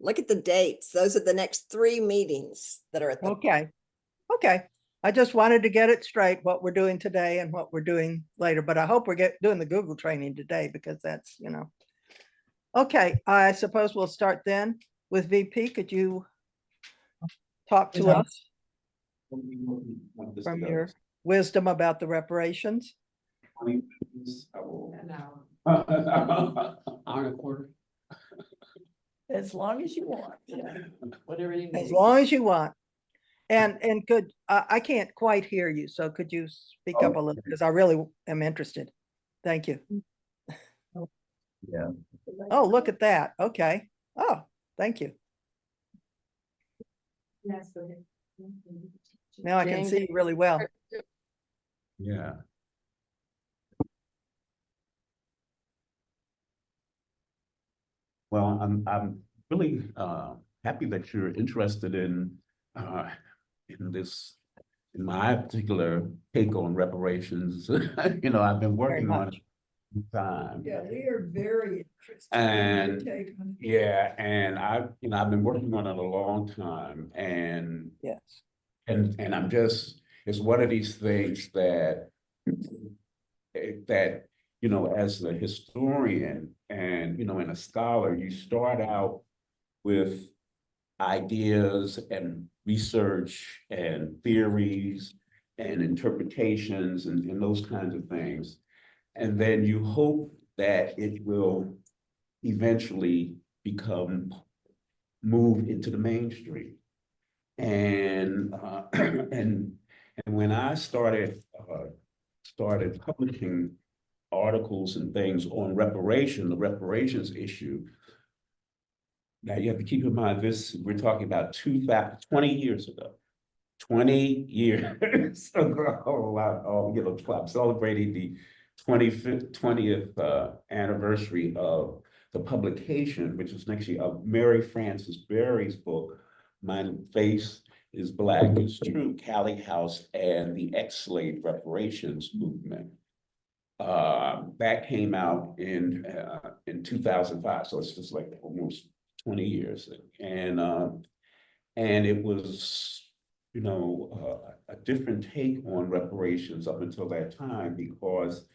Look at the dates. Those are the next 3 meetings that are at the. Okay, okay. I just wanted to get it straight, what we're doing today and what we're doing later, but I hope we're doing the Google training today because that's, you know. Okay, I suppose we'll start then with VP. Could you talk to us from your wisdom about the reparations? I will. On a quarter. As long as you want, yeah, whatever you As need. long as you want. And could, I can't quite hear you, so could you speak up a little, because I really am interested. Thank you. Yeah. Oh, look at that. Okay. Oh, thank you. Yes, go ahead. Now I can James. see you really well. Yeah. Well, I'm really happy that you're interested in this, in my particular take on reparations. You know, I've been working on it for time. Yeah, we are very interested. And in your take on it. yeah, and I've been working on it a long time, and Yes. and I'm just, it's one of these things that you know, as a historian and, you know, and a scholar, you start out with ideas and research and theories and interpretations and those kinds of things. And then you hope that it will eventually become moved into the mainstream. And and when I started publishing articles and things on the reparations issue. Now you have to keep in mind this, we're talking about 20 years ago. 20 years ago, you know, I'm celebrating the 20th anniversary of the publication, which is next year, of Mary Frances Berry's book, My Face is Black is True, Callie House and the Ex-Slave Reparations Movement. That came out in 2005, so it's just like almost 20 years, and it was, you know, a different take on reparations up until that time, because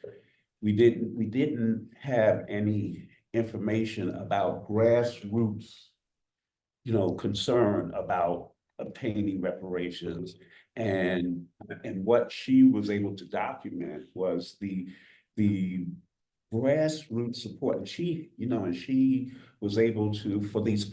we didn't have any information about grassroots, you know, concern about obtaining reparations, and what she was able to document was the grassroots support. And she, you know, and she was able to, for these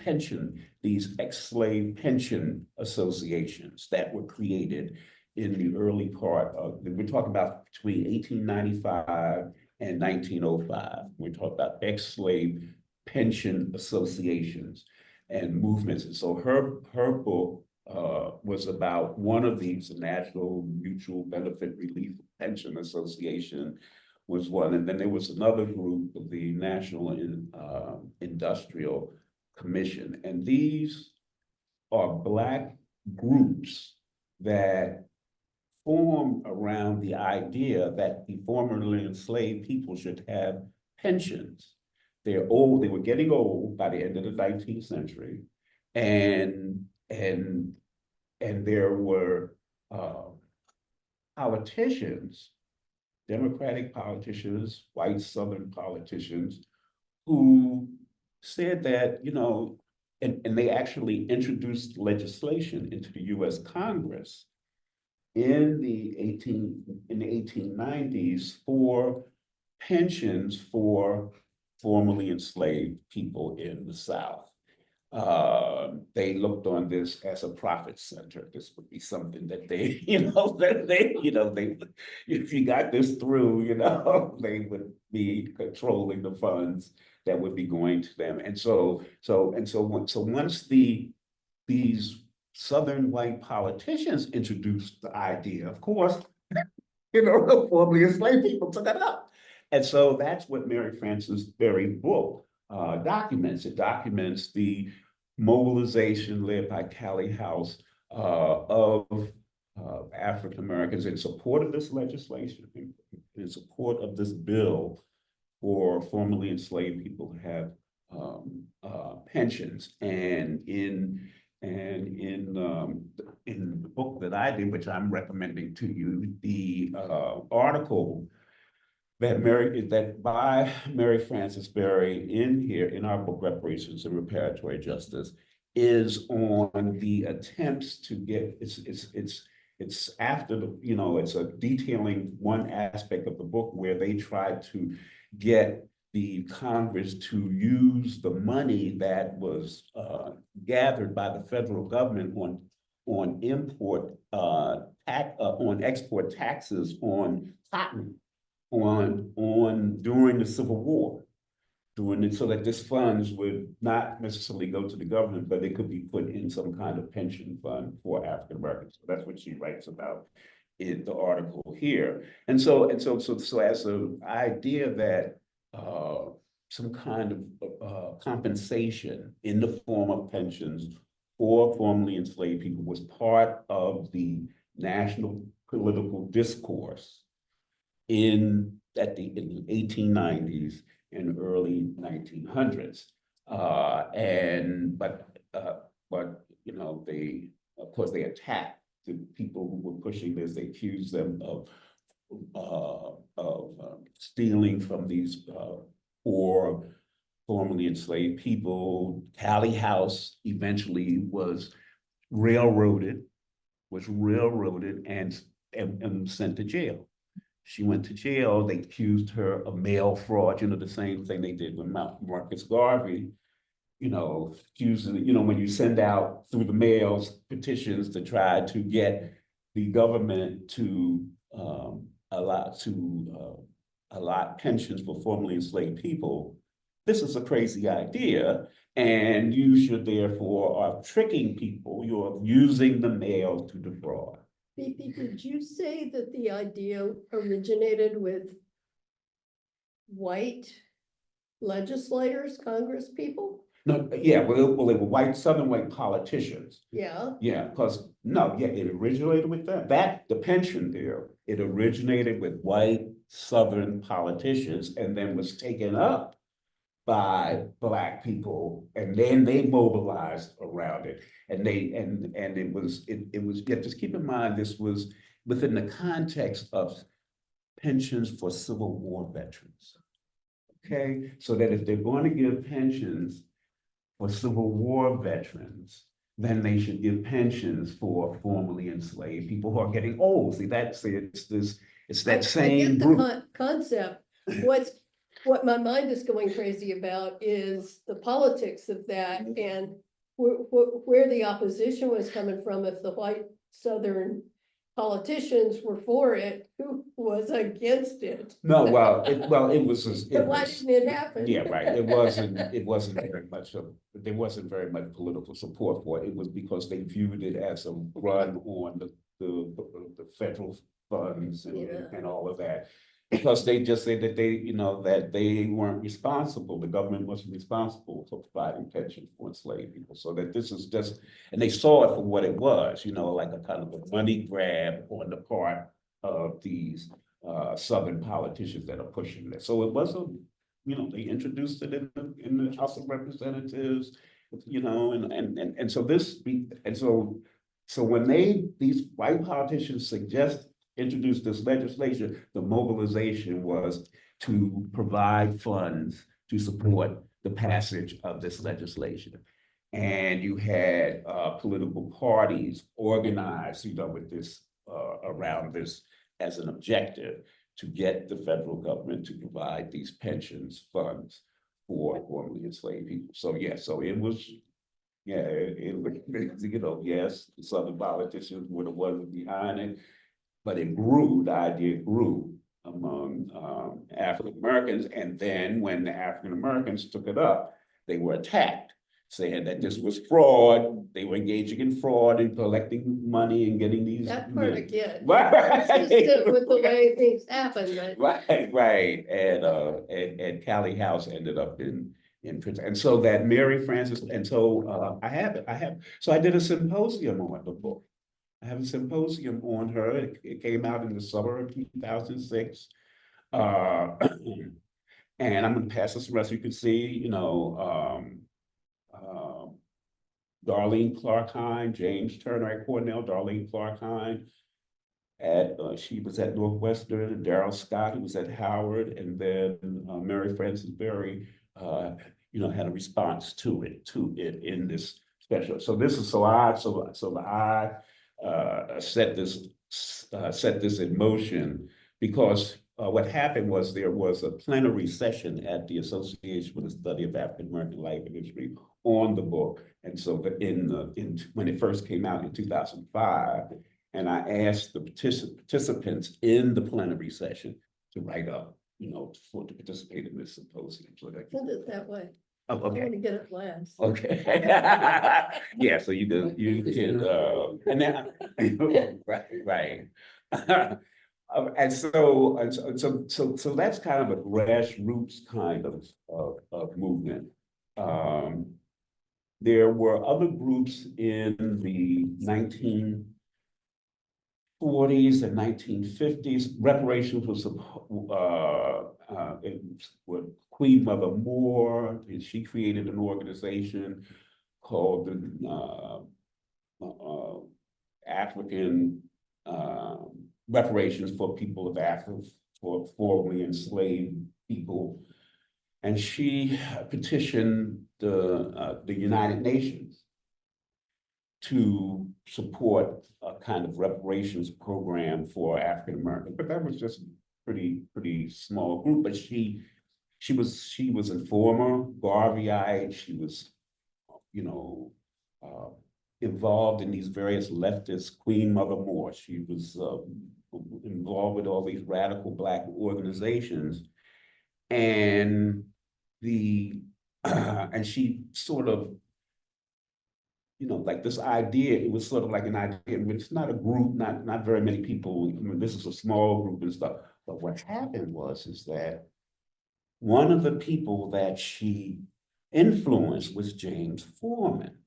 ex-slave pension associations that were created in the early part of, we're talking about between 1895 and 1905. We're talking about ex-slave pension associations and movements. And so her book was about one of these, the National Mutual Benefit Relief Pension Association was one. And then there was another group, the National Industrial Commission. And these are Black groups that form around the idea that the formerly enslaved people should have pensions. They're old, they were getting old by the end of the 19th century. And there were politicians, Democratic politicians, white Southern politicians, who said that, you know, and they actually introduced legislation into the US Congress in the 1890s for pensions for formerly enslaved people in the South. They looked on this as a profit center. This would be something that they, if you got this through, they would be controlling the funds that would be going to them. And so once these Southern white politicians introduced the idea, of course, the formerly enslaved people took it up. And so that's what Mary Frances Berry's book documents. It documents the mobilization led by Callie House of African Americans in support of this legislation, in support of this bill for formerly enslaved people to have pensions. And in the book that I did, which I'm recommending to you, the article that by Mary Frances Berry in here in our book Reparations and Reparatory Justice is on the attempts to get it's after the, you know, it's a detailing one aspect of the book where they tried to get the Congress to use the money that was gathered by the federal government on export taxes on cotton during the Civil War, doing it so that this funds would not necessarily go to the government, but they could be put in some kind of pension fund for African Americans. So that's what she writes about in the article here. So as an idea that some kind of compensation in the form of pensions for formerly enslaved people was part of the national political discourse in the 1890s and early 1900s. But you know, they, of course, they attacked the people who were pushing this. They accused them of stealing from these poor formerly enslaved people. Tally House eventually was railroaded and sent to jail. She went to jail. They accused her of mail fraud, you know, the same thing they did with Marcus Garvey, you know, accusing, you know, when you send out through the mails petitions to try to get the government to allot pensions for formerly enslaved people. This is a crazy idea, and you should therefore are tricking people. You're using the mail to defraud. BP, did you say that the idea originated with white legislators, Congress people? No, yeah, well, they were white, Southern white politicians. Yeah, Yeah, because it originated with them. The pension there, it originated with white Southern politicians and then was taken up by Black people, and then they mobilized around it. And it was yeah, just keep in mind, this was within the context of pensions for Civil War veterans. Okay, so that if they're going to give pensions for Civil War veterans, then they should give pensions for formerly enslaved people who are getting old. See, it's that I same get the group. concept. What my mind is going crazy about is the politics of that and where the opposition was coming from. If the white Southern politicians were for it, who was against it? No, it was. But why didn't it happen? Yeah, right. It wasn't very much there wasn't very much political support for it. It was because they viewed it as a run on the federal funds and all of that. Because they just said that that they weren't responsible, the government wasn't responsible for providing pensions for enslaved people. So that this is just, and they saw it for what it was, like a kind of a money grab on the part of these Southern politicians that are pushing this. So it wasn't, they introduced it in the House of Representatives, and so when these white politicians introduced this legislation, the mobilization was to provide funds to support the passage of this legislation. And you had political parties organized, with this around this as an objective to get the federal government to provide these pensions funds for formerly enslaved people. So it was, yes, the Southern politicians were the ones behind it. But it grew, the idea grew among African Americans. And then when the African Americans took it up, they were attacked, saying that this was fraud. They were engaging in fraud and collecting money and getting these. That part again. Right. Consistent with the way things happen. Right. And Tally House ended up in prison. And so that Mary Frances, and so I did a symposium on the book. I have a symposium on her. It came out in the summer of 2006. And I'm gonna pass this around so you can see, you know, Darlene Clarkine, James Turner at Cornell, Darlene Clarkine she was at Northwestern, and Darrell Scott, who was at Howard, and then Mary Frances Berry, you know, had a response to it in this special. So this is I set this in motion because what happened was there was a plenary session at the Association for the Study of African American Life and History on the book, and so when it first came out in 2005. And I asked the participants in the plenary session to write up, you know, to participate in this symposium. So that Send it that way. oh, I want okay, to get it last. okay. Yeah, so you can, and then, right. And so that's kind of a grassroots kind of movement. There were other groups in the 1940s and 1950s. Reparations was with Queen Mother Moore, and she created an organization called the African Reparations for People of Africa, for formerly enslaved people. And she petitioned the United Nations to support a kind of reparations program for African Americans, but that was just pretty small group. But she was a former Garveyite. She was, you know, involved in these various leftist Queen Mother Moore. She was involved with all these radical Black organizations, and and she sort of, you know, like this idea, it was sort of like an idea, it's not a group, not very many people. I mean, this is a small group and stuff. But what happened is that one of the people that she influenced was James Foreman.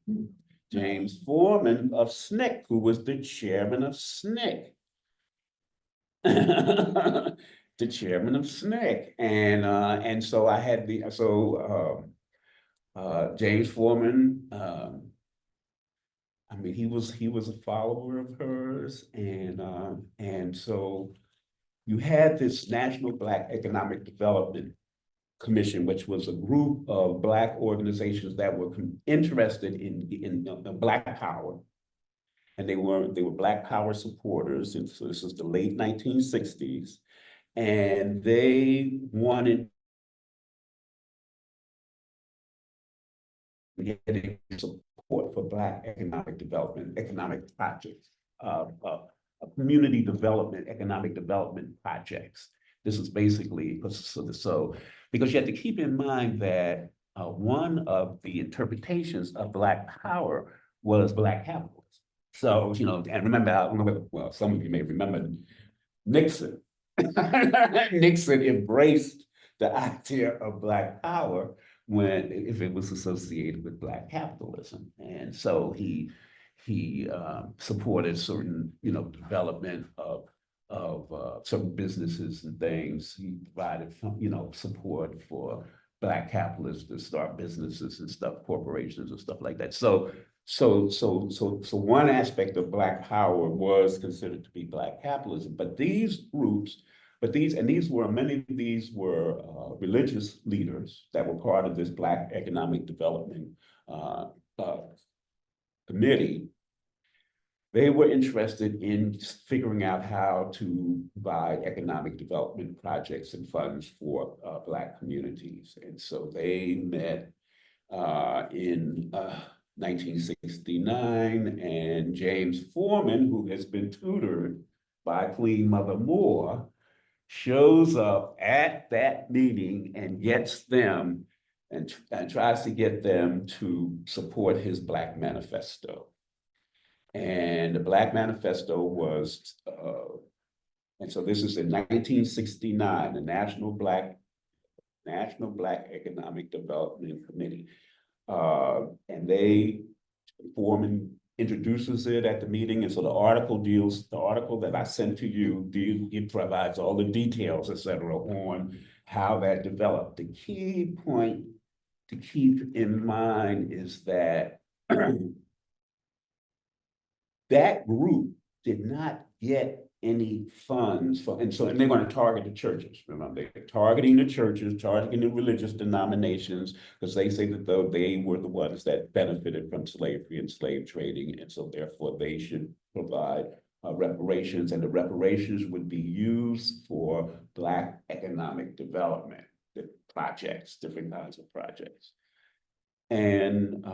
James Foreman of SNCC, who was the chairman of SNCC. The chairman of SNCC. And so I had James Foreman, I mean, he was a follower of hers, and so you had this National Black Economic Development Commission, which was a group of Black organizations that were interested in Black power, and they were Black power supporters, and so this is the late 1960s, and they wanted getting support for Black economic development, economic projects, community development, economic development projects. This is basically, so because you have to keep in mind that one of the interpretations of Black power was Black capitalism. So, you know, and remember, I don't know whether, well, some of you may remember Nixon. Nixon embraced the idea of Black power if it was associated with Black capitalism, and so he supported certain, you know, development of certain businesses and things. He provided, you know, support for Black capitalists to start businesses and stuff, corporations and stuff like that. So one aspect of Black power was considered to be Black capitalism, but these groups. Many of these were religious leaders that were part of this Black Economic Development Committee. They were interested in figuring out how to provide economic development projects and funds for Black communities. And so they met in 1969, and James Foreman, who has been tutored by Queen Mother Moore, shows up at that meeting and gets them and tries to get them to support his Black Manifesto. And the Black Manifesto was, and so this is in 1969, the National Black Economic Development Committee. And Foreman introduces it at the meeting, and so the article that I sent to you, it provides all the details, et cetera, on how that developed. The key point to keep in mind is that that group did not get any funds for, and they're going to target the churches. Remember, they're targeting the churches, targeting the religious denominations, because they say that though they were the ones that benefited from slavery and slave trading, and so therefore they should provide reparations, and the reparations would be used for Black economic development, the projects, different kinds of projects. And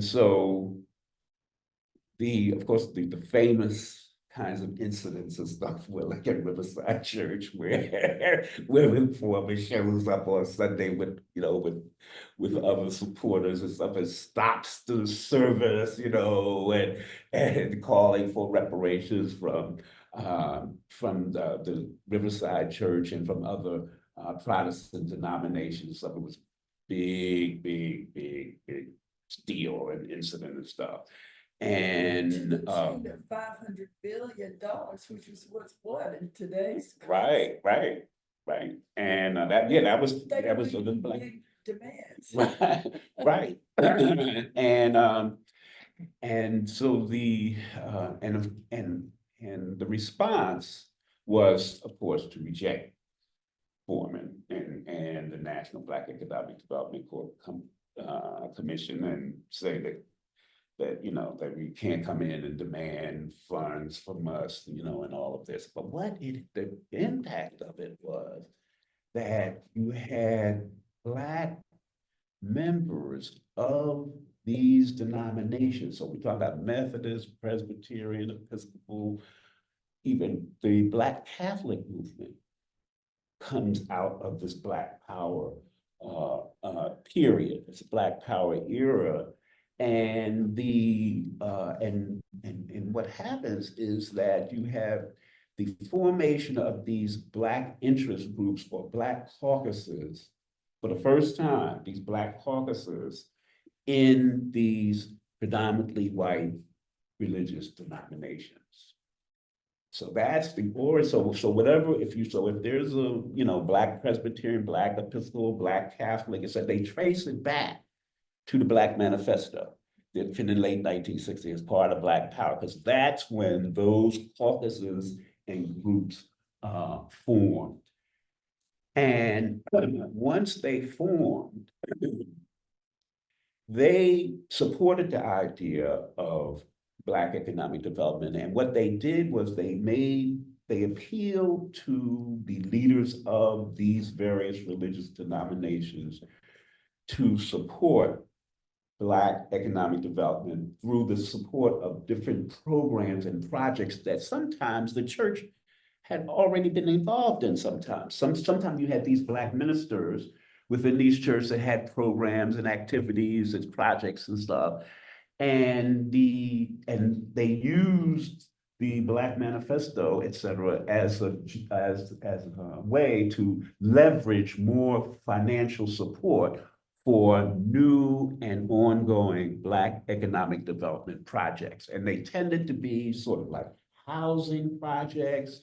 so of course, the famous kinds of incidents and stuff were like at Riverside Church where Informer shows up on Sunday with, with other supporters and stuff and stops the service, and calling for reparations from the Riverside Church and from other Protestant denominations. So it was big deal and incident and stuff. And $500 billion, which is what's what in today's. right. And that was a little Black demands. right. And so the the response was, of course, to reject Foreman and the National Black Economic Development Commission, and say that that we can't come in and demand funds from us, and all of this. But the impact of it was that you had Black members of these denominations. So we talk about Methodist, Presbyterian, Episcopal, even the Black Catholic movement comes out of this Black Power period, this Black Power era. And what happens is that you have the formation of these Black interest groups or Black caucuses for the first time, these Black caucuses in these predominantly white religious denominations. So that's the origin. So whatever, if there's a, Black Presbyterian, Black Episcopal, Black Catholic, it's that they trace it back to the Black Manifesto in the late 1960s as part of Black Power, because that's when those caucuses and groups formed. And once they formed, they supported the idea of Black economic development. And what they did was they appealed to the leaders of these various religious denominations to support Black economic development through the support of different programs and projects that sometimes the church had already been involved in. Sometimes you had these Black ministers within these churches that had programs and activities and projects and stuff. And they used the Black Manifesto, et cetera, as a way to leverage more financial support for new and ongoing Black economic development projects. And they tended to be sort of like housing projects,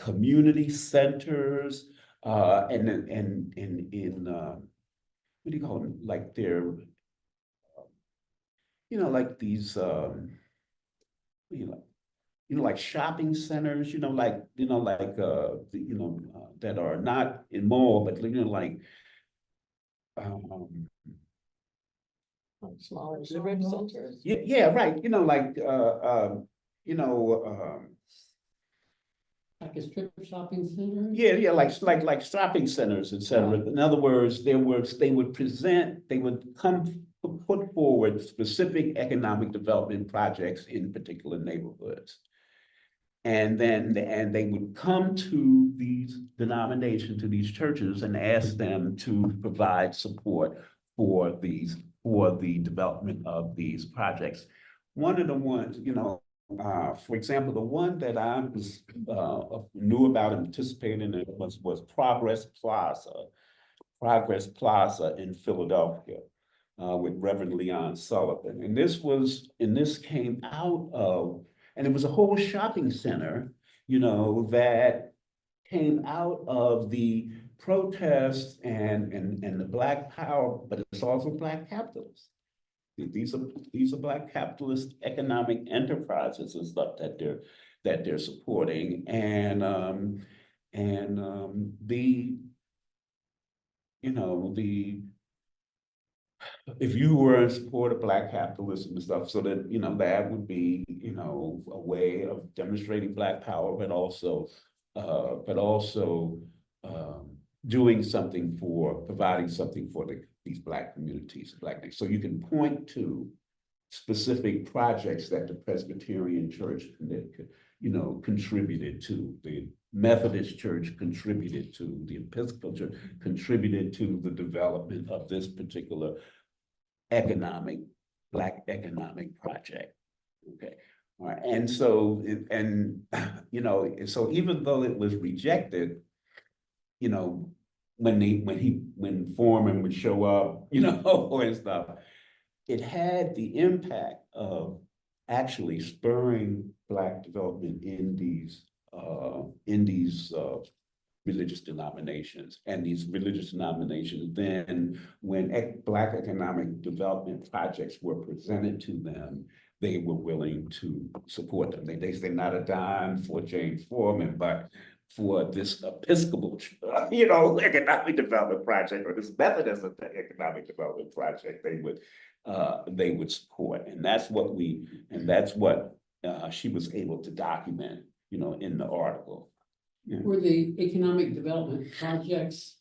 community centers, and what do you call them? Like they're, like these, like shopping centers, that are not in mall, but like, Smaller civic centers. yeah, right. Like a strip shopping center? Yeah, like shopping centers, et cetera. In other words, they would put forward specific economic development projects in particular neighborhoods. And they would come to these denominations, to these churches, and ask them to provide support for the development of these projects. One of the ones, for example, the one that I knew about and participated in was Progress Plaza in Philadelphia, with Reverend Leon Sullivan. And this came out of, and it was a whole shopping center, that came out of the protests and the Black power, but it's also Black capitalists. These are Black capitalist economic enterprises and stuff that they're supporting, and the you know the if you were in support of Black capitalism and stuff, so that that would be a way of demonstrating Black power, but also doing something providing something for these Black communities, Black things. So you can point to specific projects that the Presbyterian Church, contributed to, the Methodist Church contributed to, the Episcopal Church contributed to the development of this particular Black economic project. Okay. All right. And so, so even though it was rejected, when Foreman would show up, and stuff, it had the impact of actually spurring Black development in these religious denominations. And these religious denominations, then when Black economic development projects were presented to them, they were willing to support them. They say not a dime for James Foreman, but for this Episcopal, economic development project, or this Methodist economic development project, they would support. And that's what she was able to document, in the article. Yeah. Were the economic development projects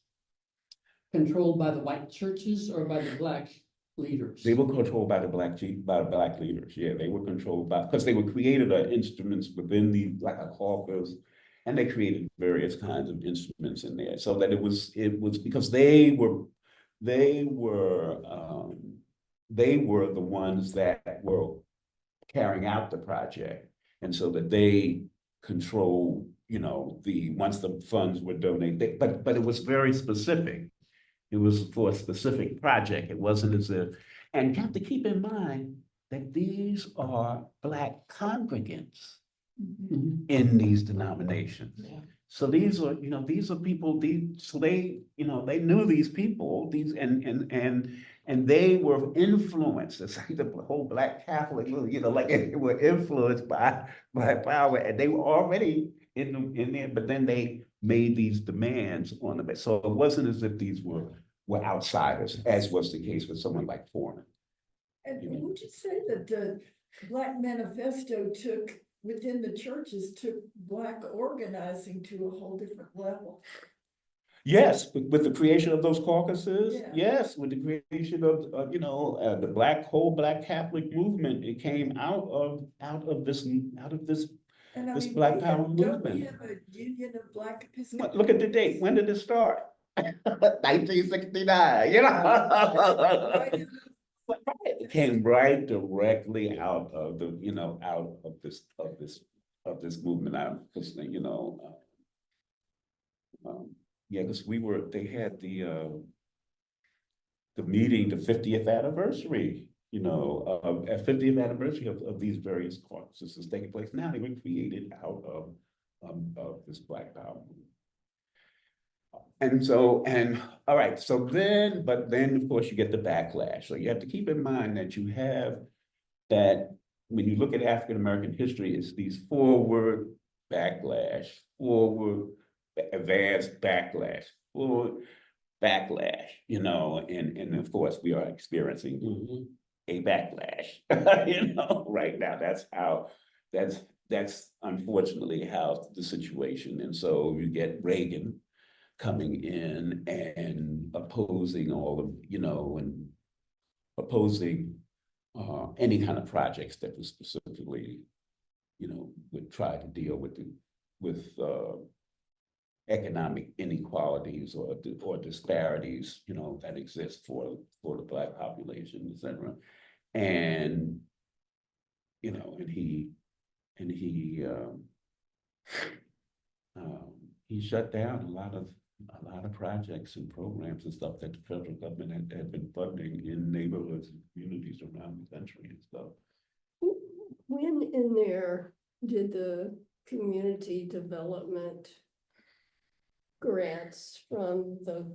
controlled by the white churches or by the Black leaders? They were controlled by the Black leaders. Yeah, they were controlled because they were created instruments within like a caucus, and they created various kinds of instruments in there, so that it was because they were the ones that were carrying out the project, and so that they control, once the funds were donated, but it was very specific. It was for a specific project. It wasn't as if, and you have to keep in mind that these are Black congregants in these denominations. Yeah. So these are people, so they knew these people, and they were influenced. It's like the whole Black Catholic, like they were influenced by power, and they were already in there, but then they made these demands on them. So it wasn't as if these were outsiders, as was the case with someone like Foreman. And would you say that the Black Manifesto within the churches took Black organizing to a whole different level? Yes, with the creation of those caucuses. Yeah. Yes, with the creation of the whole Black Catholic movement, it came out of this And This Black Power don't movement. we have a union of Black Episcopal? Look at the date. When did it start? 1969. Right. It came right directly out of this movement. Because because they had the meeting, the 50th anniversary, of 50th anniversary of these various caucuses is taking place now. They were created out of this Black Power movement. All right, but then of course you get the backlash. So you have to keep in mind that you have that when you look at African American history, it's these forward backlash, forward advanced backlash, forward backlash, and of course we are experiencing a backlash, right now. That's unfortunately how the situation. And so you get Reagan coming in and opposing all of, and opposing any kind of projects that was specifically, would try to deal with economic inequalities or disparities, that exist for the Black population, et cetera. And he shut down a lot of projects and programs and stuff that the federal government had been funding in neighborhoods and communities around the country and stuff. When in there did the community development grants from the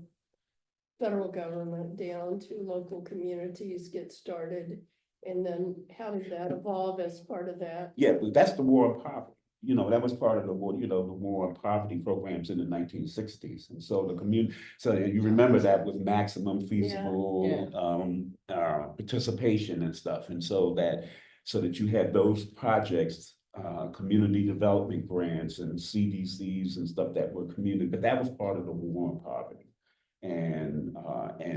federal government down to local communities get started? And then how did that evolve as part of that? Yeah, but that's the war on poverty. You know, that was part of the war, you know, the war on poverty programs in the 1960s. And so the community, so you remember that with maximum feasible participation and stuff. And so that you had those projects, community development grants and CDCs and stuff that were community, but that was part of the war on poverty. And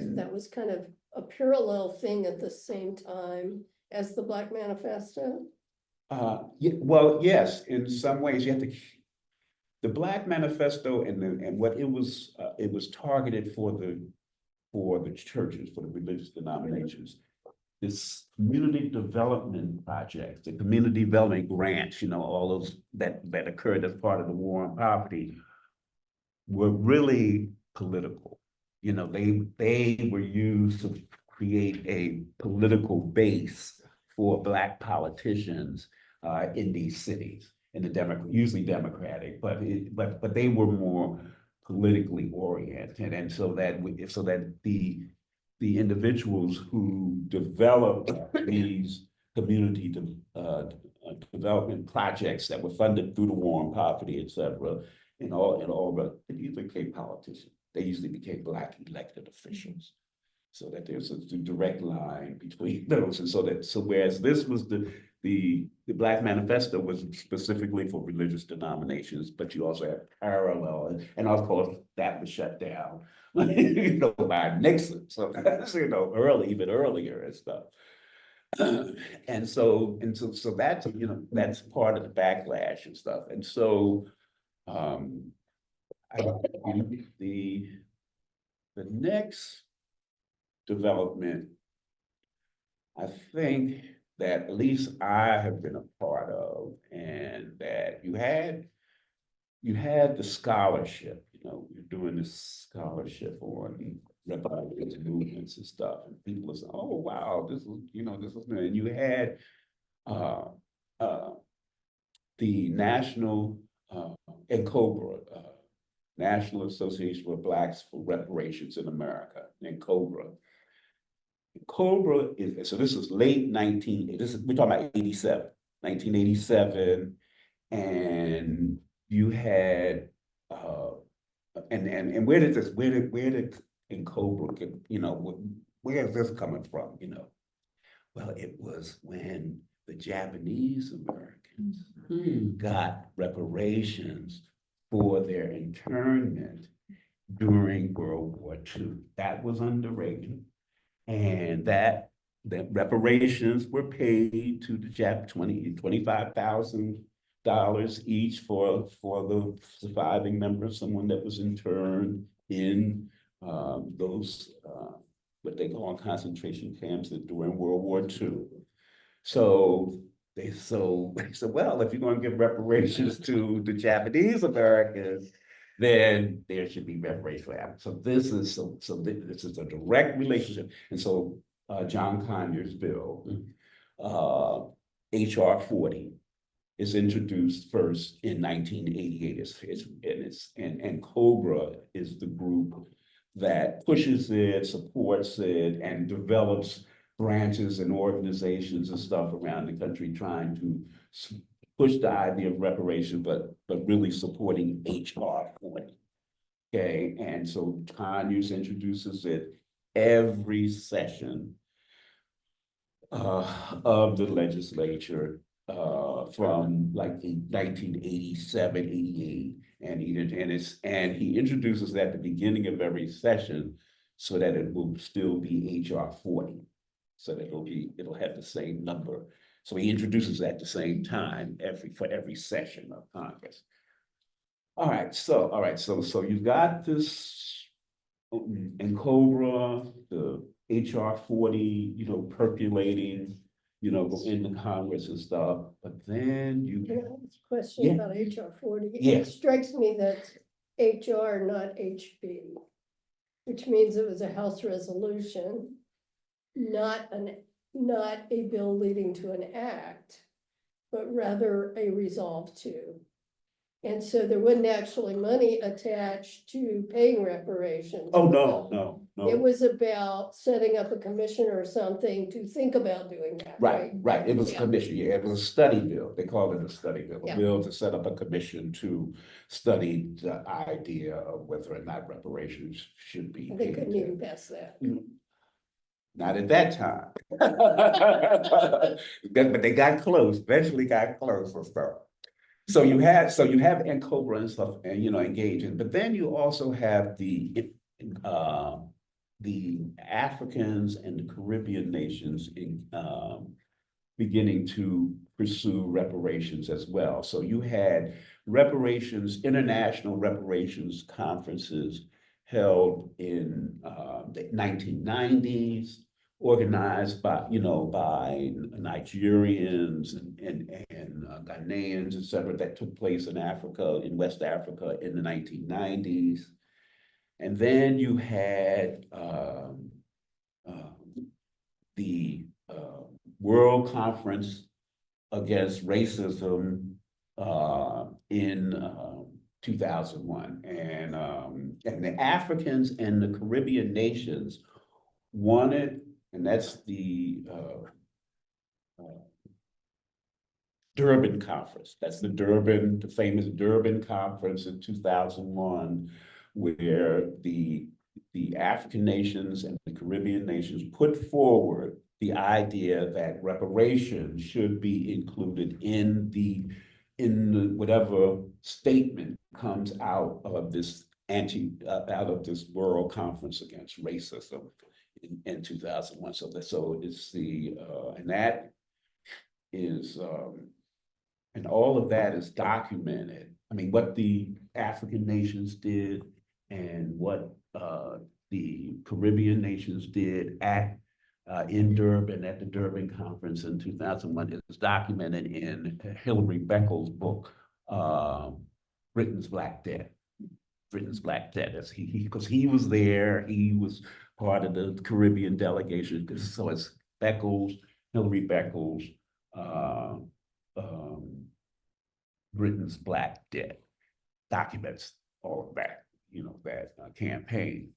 So that was kind of a parallel thing at the same time as the Black Manifesto? yeah, well, yes, in some ways, you have to, the Black Manifesto and what it was targeted for the churches, for the religious denominations. This community development projects, the community development grants, you know, all those that occurred as part of the war on poverty were really political. You know, they were used to create a political base for Black politicians in these cities, in the usually Democratic, but they were more politically oriented, and so that the individuals who developed these community development projects that were funded through the war on poverty, et cetera, but they usually became politicians. They usually became Black elected officials. So that there's a direct line between those. And so whereas this was the Black Manifesto was specifically for religious denominations, but you also have parallel, and of course that was shut down, you know, by Nixon. So that's, you know, even earlier and stuff. And so that's, you know, that's part of the backlash and stuff. And so the next development, I think that at least I have been a part of, and that you had the scholarship, you know, you're doing this scholarship on reparations movements and stuff, and people are saying, oh, wow, this is, you know, this is new. And you had the National and COBRA, National Association for Blacks for Reparations in America, and COBRA. COBRA is, so this is late we're talking about 1987, and you had, and where did in COBRA get, you know, where is this coming from, you know? Well, it was when the Japanese Americans got reparations for their internment during World War II. That was under Reagan. And that reparations were paid to the $25,000 each for the surviving members, someone that was interned in those what they call concentration camps during World War II. So they said, well, if you're going to give reparations to the Japanese Americans, then there should be reparations for that. So this is a direct relationship. And so John Conyers' bill, HR 40, is introduced first in 1988. And COBRA is the group that pushes it, supports it, and develops branches and organizations and stuff around the country trying to push the idea of reparation, but really supporting HR 40. Okay, and so Conyers introduces it every session of the legislature from like 1987, 88, and he introduces it at the beginning of every session so that it will still be HR 40, so that it'll have the same number. So he introduces it at the same time for every session of Congress. All right, so you've got this in COBRA, the HR 40, you know, percolating, you know, in the Congress and stuff, but then you. Can I ask a question Yeah. about HR 40? Yeah. It strikes me that HR, not HB, which means it was a House resolution, not a bill leading to an act, but rather a resolve to. And so there wasn't actually money attached to paying reparations. Oh, no, It no. was about setting up a commission or something to think about doing that, Right, right? right. It was a Yeah. commission. Yeah, it was a study bill. They called it a study bill, a Yeah. bill to set up a commission to study the idea of whether or not reparations should be And they paid. couldn't even pass that. Not at that time. But they got close, eventually got close and stuff. So you have NCOBRA and stuff and, engaging, but then you also have the Africans and the Caribbean nations beginning to pursue reparations as well. So you had international reparations conferences held in the 1990s, organized by Nigerians and Ghanaians, et cetera, that took place in Africa, in West Africa in the 1990s. And then you had the World Conference Against Racism in 2001. And the Africans and the Caribbean nations wanted, and that's the Durban Conference. That's the famous Durban Conference in 2001, where the African nations and the Caribbean nations put forward the idea that reparations should be included in the whatever statement comes out of this World Conference Against Racism in 2001. So it's and that is and all of that is documented. I mean, what the African nations did and what the Caribbean nations did in Durban at the Durban Conference in 2001 is documented in Hilary Beckel's book, Britain's Black Debt. Britain's Black Debt, because he was there, he was part of the Caribbean delegation. So it's Hilary Beckel's, Britain's Black Debt documents all of that, that campaign.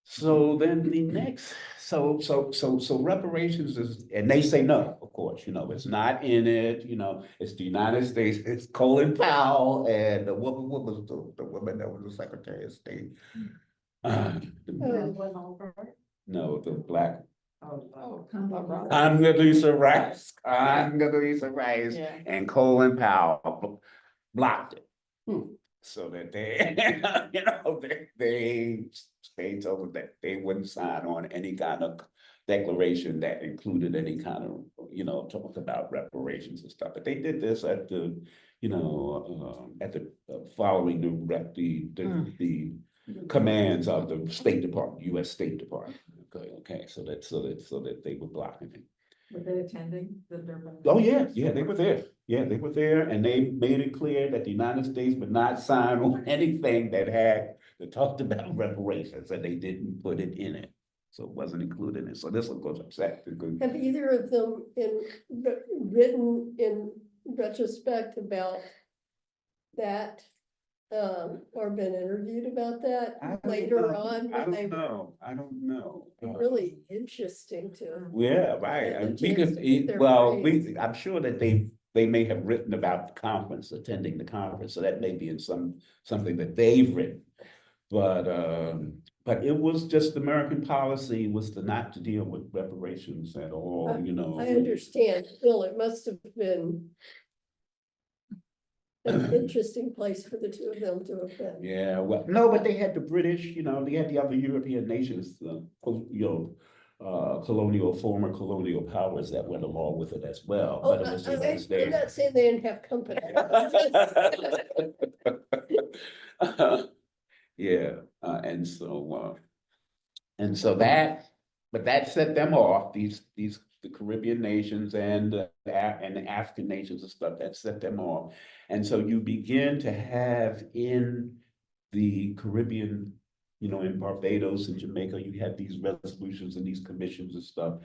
So then the next, so reparations is, and they say no, of course, it's not in it, it's the United States, it's Colin Powell and the woman, what was the woman that was the Secretary of State? No, the black. Condoleezza Rice Yeah. and Colin Powell blocked it. So that they, they told them that they wouldn't sign on any kind of declaration that included any kind of, talk about reparations and stuff. But they did this at the, following the commands of the State Department, U.S. State Department. Okay, so that they were blocking it. Were they attending the Durban? Oh, yeah, they were there. Yeah, they were there, and they made it clear that the United States would not sign on anything that talked about reparations, and they didn't put it in it. So it wasn't included in it. So this one goes upset. Have either of them written in retrospect about that? Or been interviewed about that later on? I don't know. Really interesting to. Yeah, right. Had the And we chance could, to get their praise. I'm sure that they may have written about the conference, attending the conference, so that may be in something that they've written. But it was just American policy was not to deal with reparations at all, I understand, Bill, it must have been an interesting place for the two of them to have been. Yeah, well, no, but they had the British, they had the other European nations, former colonial powers that went along with it as well. Oh, But it was the I'm United States. not saying they didn't have company. Yeah, and so that, but that set them off, the Caribbean nations and the African nations and stuff, that set them off. And so you begin to have in the Caribbean, in Barbados and Jamaica, you had these resolutions and these commissions and stuff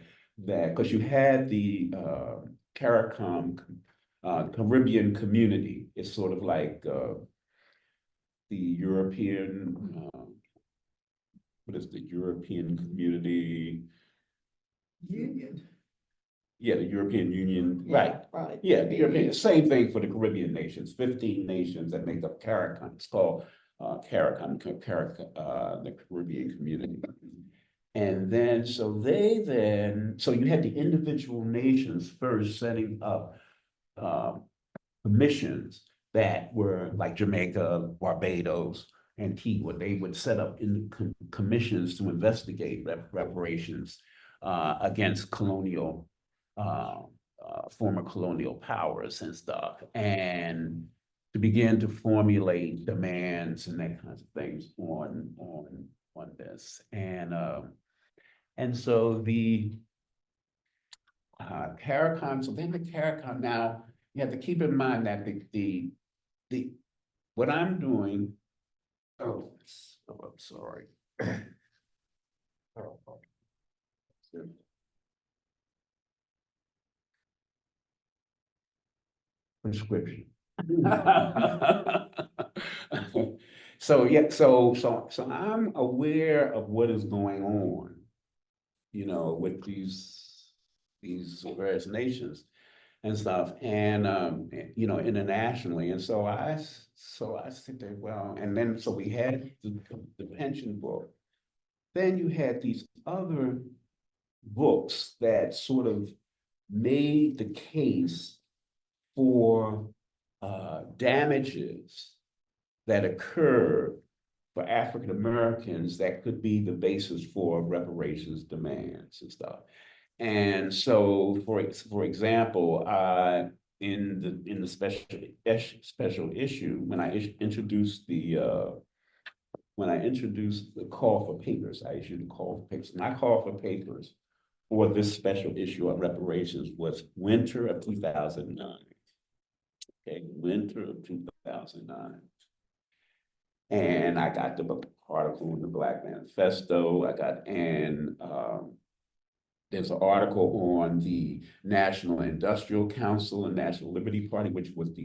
that, because you had the CARICOM Caribbean community. It's sort of like the European, what is the European community? Union. Yeah, the European Union, Yeah, right. right. Yeah, the European, same thing for the Caribbean nations, 15 nations that make up CARICOM. It's called CARICOM, the Caribbean community. And then, so you had the individual nations first setting up commissions that were like Jamaica, Barbados, Antigua. They would set up commissions to investigate reparations against former colonial powers and stuff, and to begin to formulate demands and that kinds of things on this. And so the CARICOM, so then the CARICOM, now you have to keep in mind that the what I'm doing, oh, I'm sorry. Prescription. So yeah, so I'm aware of what is going on, with these various nations and stuff, and internationally. And so I sit there, well, and then so we had the pension book. Then you had these other books that sort of made the case for damages that occur for African Americans that could be the basis for reparations demands and stuff. And so, for example, in the special issue, when I introduced the call for papers, I issued a call for papers. My call for papers for this special issue on reparations was winter of 2009. Okay, winter of 2009. And I got the article in the Black Manifesto. There's an article on the National Industrial Council and National Liberty Party, which was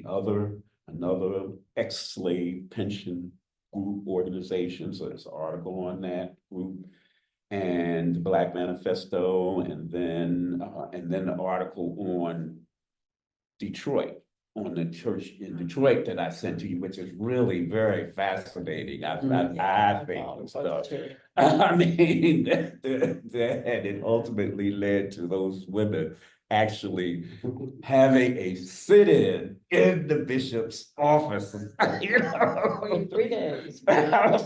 another ex-slave pension group organization. So there's an article on that group and the Black Manifesto, and then the article on Detroit, on the church in Detroit that I sent to you, which is really very fascinating. I think and stuff. I mean, that it ultimately led to those women actually having a sit-in in the bishop's office. For 3 days. I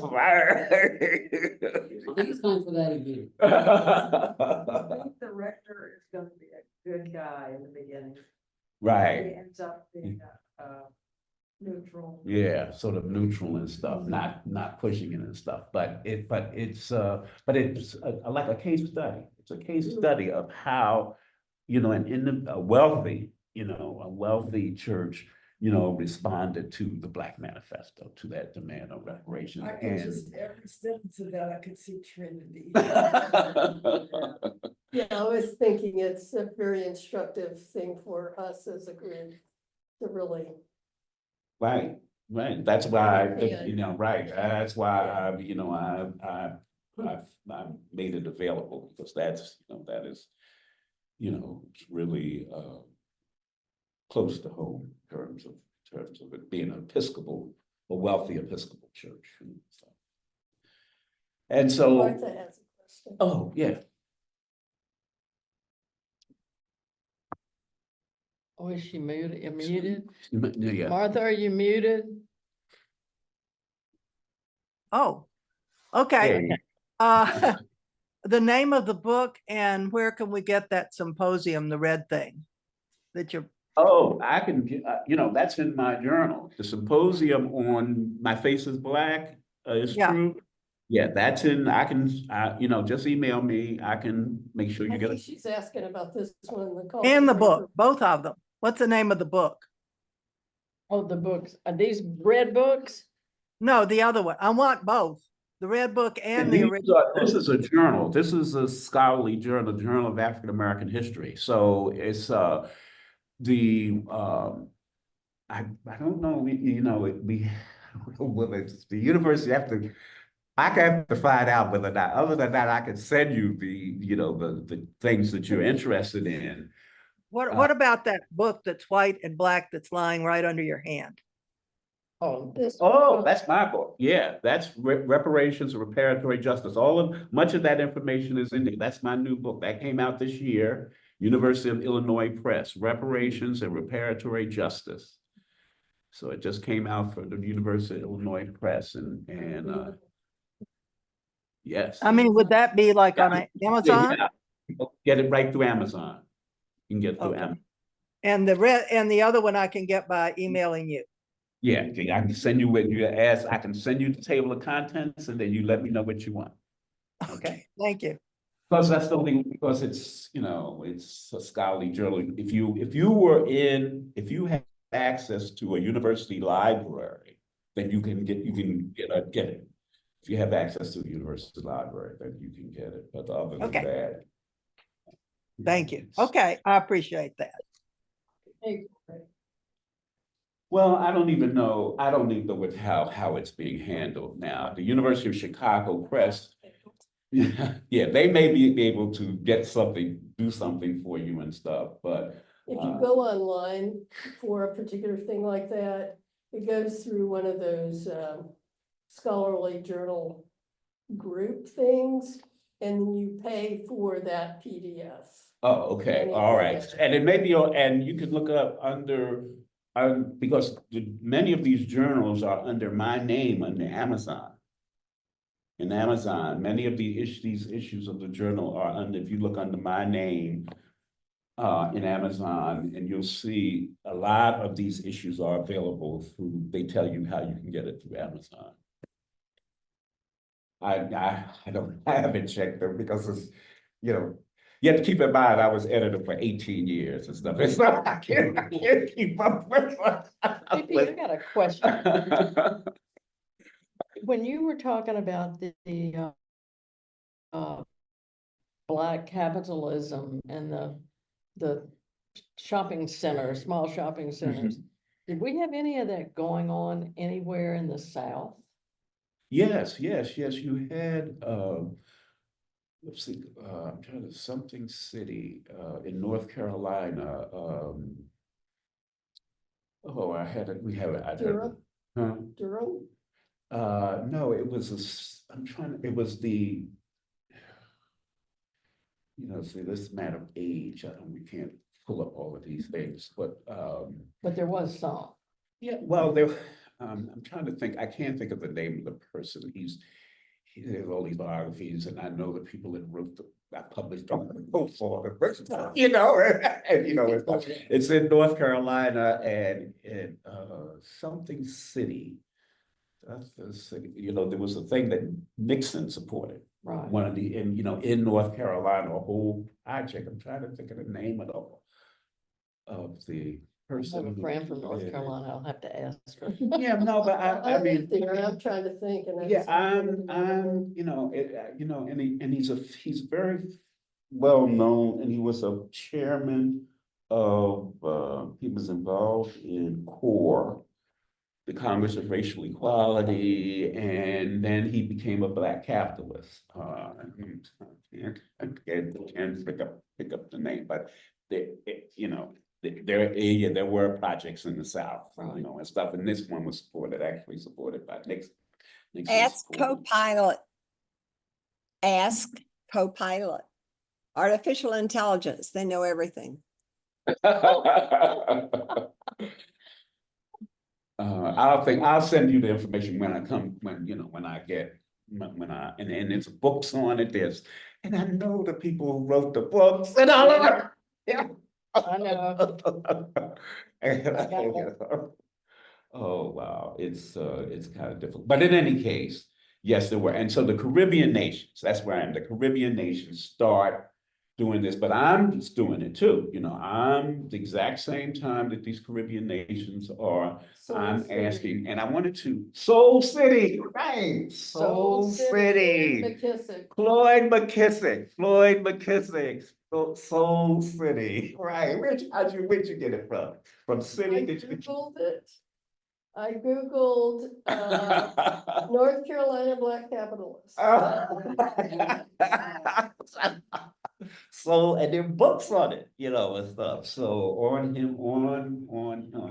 think it's time for that again. I think the rector is gonna be a good guy in the beginning. Right. He ends up being neutral. Yeah, sort of neutral and stuff, not pushing it and stuff, but it's like a case study. It's a case study of how, a wealthy church, responded to the Black Manifesto, to that demand of reparations. I could just, every sentence of that, I could see Trinity. Yeah, I was thinking it's a very instructive thing for us as a group to really. Right. That's why, Yeah. right. That's why I made it available, because that is, it's really close to home in terms of it being a wealthy Episcopal church. And so, Martha has a question. oh, yeah. Oh, is she muted? You're muted? Yeah. Martha, are you muted? Oh, okay. The name of the book and where can we get that symposium, the red thing that you're, Oh, I can, that's in my journal. The symposium on My Face is Black is Yeah. true. Yeah, that's I can, just email me. I can make sure you I get think it. she's asking about this one. and the book, both of them. What's the name of the book? Oh, the books. Are these red books? No, the other one. I want both, the red book and the original. This is a journal. This is a scholarly journal, Journal of African American History. So it's I don't know, whether it's the university I have to find out whether or not, other than that, I can send you the things that you're interested in. What about that book that's white and black that's lying right under your hand? Oh, Oh, that's my book. Yeah, that's Reparations and Reparatory Justice. Much of that information is in there. That's my new book. That came out this year, University of Illinois Press, Reparations and Reparatory Justice. So it just came out for the University of Illinois Press and yes. I mean, would that be like on Amazon? Yeah. Get it right through Amazon. You can get it through Okay. Amazon. And the other one I can get by emailing you. Yeah, I can send you what you ask. I can send you the table of contents and then you let me know what you want. Okay, thank you. Because that's the thing, because it's a scholarly journal. If you have access to a university library, then you can get it. If you have access to a university library, then you can get it. But other than Okay. that. Thank you. Okay, I appreciate that. Well, I don't even know with how it's being handled now. The University of Chicago Press, yeah, they may be able to do something for you and stuff, but If you go online for a particular thing like that, it goes through one of those scholarly journal group things, and then you pay for that PDF. oh, okay, And it all will right. get- And it may be, and you can look up because many of these journals are under my name under Amazon. In Amazon, many of these issues of the journal are under, if you look under my name in Amazon, and you'll see a lot of these issues are available they tell you how you can get it through Amazon. I haven't checked them because it's, you have to keep in mind, I was editor for 18 years and stuff. It's not, I can't keep up with. JP, I got a question. When you were talking about the Black capitalism and the shopping centers, small shopping centers, did we have any of that going on anywhere in the South? Yes, you had, let's see, I'm trying to, something city, in North Carolina, oh, we have it. Durham? Huh? Durham? No, it was it was the, see, this is a matter of age, we can't pull up all of these things, but, But there was some. yeah, well, I'm trying to think, I can't think of the name of the person, he has all these biographies, and I know the people that I published on both for the, it's in North Carolina and in something city. That's the city, there was a thing that Nixon supported. Right. One of in North Carolina, a whole project. I'm trying to think of the name of the I have person. a friend from North Yeah. Carolina. I'll have to ask her. Yeah, no, but I mean, lived there, and I'm trying to think, and yeah, that's- and he's very well known, and he was a chairman of, he was involved in CORE, the Congress of Racial Equality, and then he became a Black capitalist. I can't pick up the name, but there were projects in the South, Right. And stuff, and this one was actually supported by Nixon. Ask Copilot. Ask Copilot. Artificial intelligence, they know everything. I'll send you the information when and there's books on it, and I know the people who wrote the books and all of that. Yeah. I know. Oh, wow, it's kind of difficult, but in any case, yes, there were, and so the Caribbean nations, that's where I am, the Caribbean nations start doing this, but I'm just doing it too. You know, I'm the exact same time that these Caribbean nations are. Soul I'm City. asking, and I wanted to, Soul City, right? Soul City. McKissick. Floyd McKissick, Soul City, right? Where'd you get it from? From I city? Did you? Googled it. I Googled, North Carolina Black capitalists. So, and there are books on it, you know, and stuff. So on him, on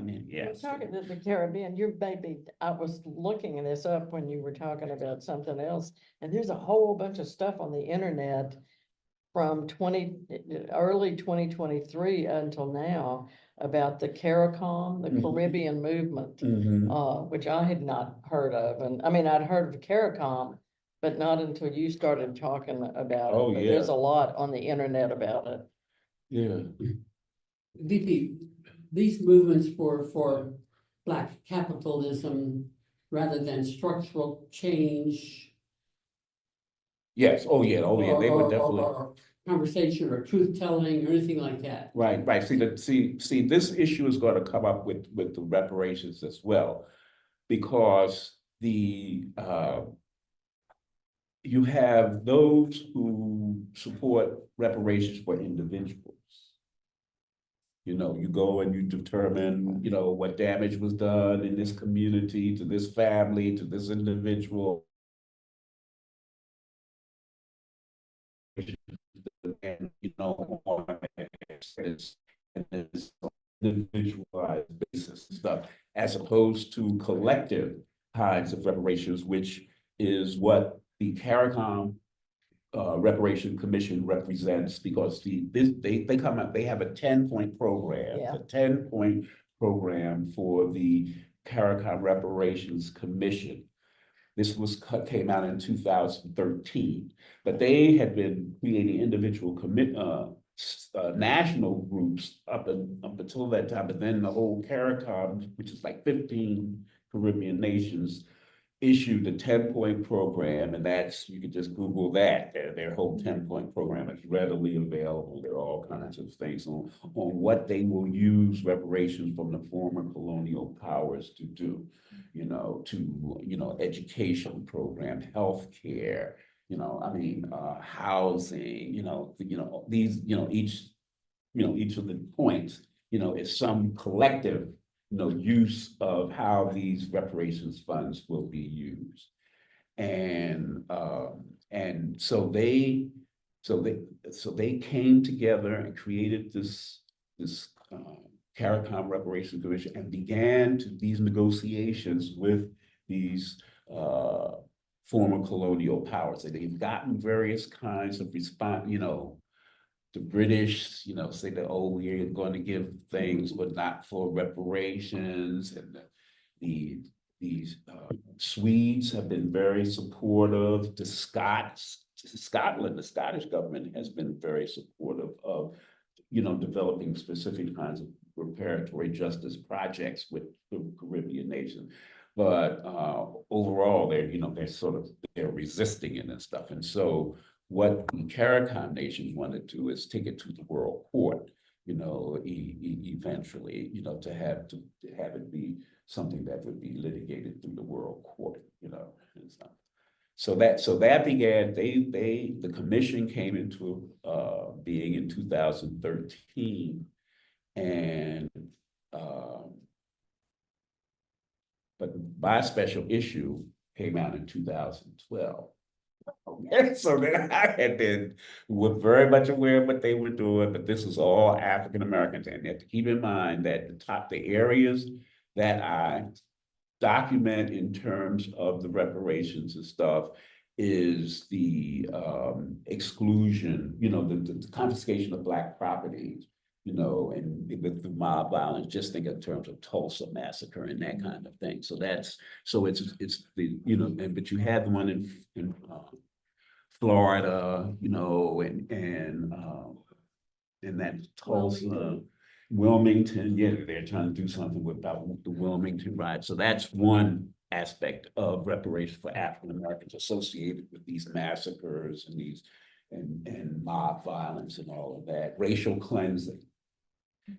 him, You're yes. talking to the Caribbean, you maybe, I was looking this up when you were talking about something else, and there's a whole bunch of stuff on the internet from early 2023 until now about the CARICOM, the Mhm. Caribbean movement, Mhm. which I had not heard of. And I mean, I'd heard of CARICOM, but not until you started talking about it. Oh, But there's yeah. a lot on the internet about it. Yeah. VP, these movements for Black capitalism rather than structural change. Yes, oh, yeah, they were definitely. Or conversation or truth telling or anything like that. Right, right. See, this issue is going to come up with the reparations as well, because you have those who support reparations for individuals. You know, you go and you determine, you know, what damage was done in this community, to this family, to this individual. And, you know, it's individualized basis and stuff, as opposed to collective kinds of reparations, which is what the CARICOM Reparation Commission represents, because they come out, they have a 10-point program, Yeah. a 10-point program for the CARICOM Reparations Commission. This came out in 2013, but they had been creating individual national groups up until that time. But then the whole CARICOM, which is like 15 Caribbean nations, issued a 10-point program, and that's, you could just Google that. Their whole 10-point program is readily available. There are all kinds of things on what they will use reparations from the former colonial powers to do, you know, education program, healthcare, you know, I mean, housing, these, each of the points, is some collective use of how these reparations funds will be used. And so they came together and created this CARICOM Reparation Commission, and began these negotiations with these former colonial powers. And they've gotten various kinds of response, the British, say that, oh, we're going to give things, but not for reparations. And these Swedes have been very supportive. The Scottish government has been very supportive of, developing specific kinds of reparatory justice projects with the Caribbean nations. But overall, they're resisting it and stuff. And so what the CARICOM nations want to do is take it to the World Court, eventually, to have it be something that would be litigated through the World Court, and stuff. So that began. The commission came into being in 2013, and but my special issue came out in 2012. And so then I had been very much aware of what they were doing, but this is all African Americans. And you have to keep in mind that the areas that I document in terms of the reparations and stuff is the exclusion, the confiscation of Black properties, and with the mob violence. Just think in terms of Tulsa massacre and that kind of thing. So it's the, but you had the one in Florida, and that Tulsa, Wilmington, yeah, they're trying to do something about the Wilmington riots. So that's one aspect of reparations for African Americans associated with these massacres and mob violence and all of that, racial cleansing.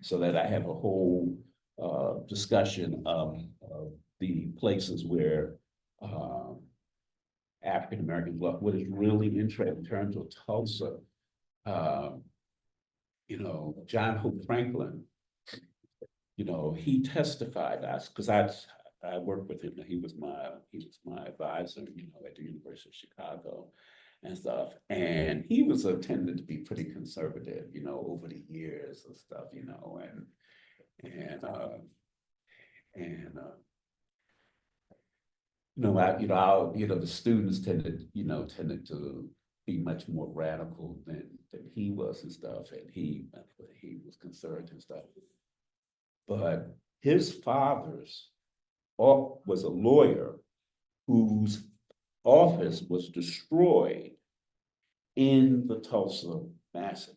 So that I have a whole discussion of the places where African Americans, what is really interesting in terms of Tulsa, you know, John Hope Franklin, you know, he testified us because I worked with him. He was my advisor, you know, at the University of Chicago and stuff. And he was tended to be pretty conservative, you know, over the years and stuff, you know, the students tended to be much more radical than he was and stuff, and he was concerned and stuff. But his father's was a lawyer whose office was destroyed in the Tulsa massacre.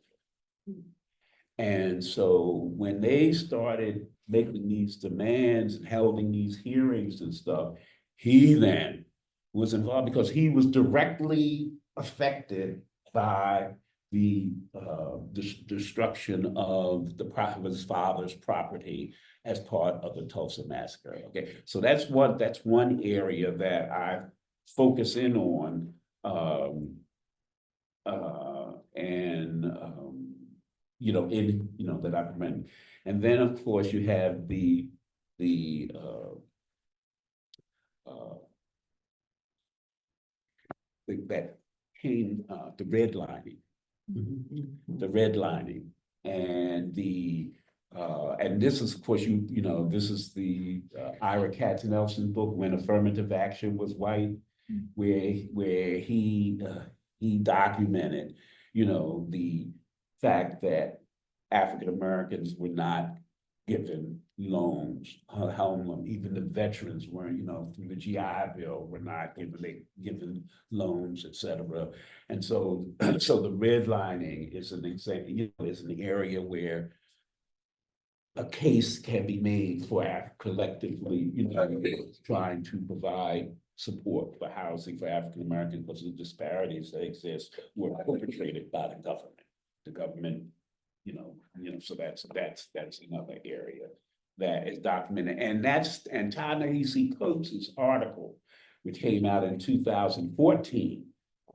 And so when they started making these demands and holding these hearings and stuff, he then was involved because he was directly affected by the destruction of his father's property as part of the Tulsa massacre. Okay, so that's one area that I focus in on, that I recommend. And then of course you have the redlining. The redlining and and this is, of course, this is the Ira Katznelson book, When Affirmative Action Was White, where he documented, the fact that African Americans were not given loans, home loan, even the veterans weren't, through the GI Bill were not given loans, et cetera. And so, so the redlining is an example, is an area where a case can be made for collectively, trying to provide support for housing for African Americans because of the disparities that exist were perpetrated by the government. The government, so that's another area that is documented, and Ta-Nehisi Coates' article, which came out in 2014.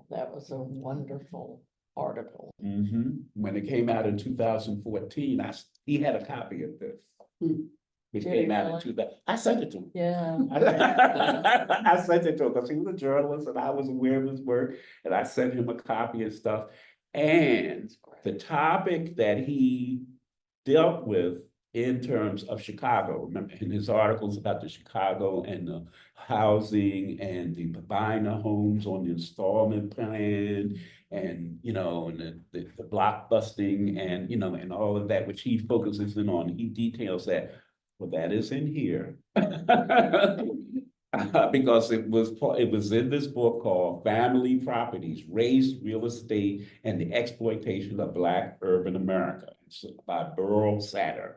That was a wonderful article. When it came out in 2014, he had a copy of this. Which Did came he out in really? 2000. I sent it to him. Yeah. I sent it to him because he was a journalist and I was aware of his work, and I sent him a copy and stuff. And the topic that he dealt with in terms of Chicago, remember in his articles about the Chicago and the housing and the buying the homes on the installment plan, and and the block busting and and all of that, which he focuses in on. He details that. Well, that is in here. Because it was in this book called Family Properties, Race, Real Estate, and the Exploitation of Black Urban America. It's by Burl Satter.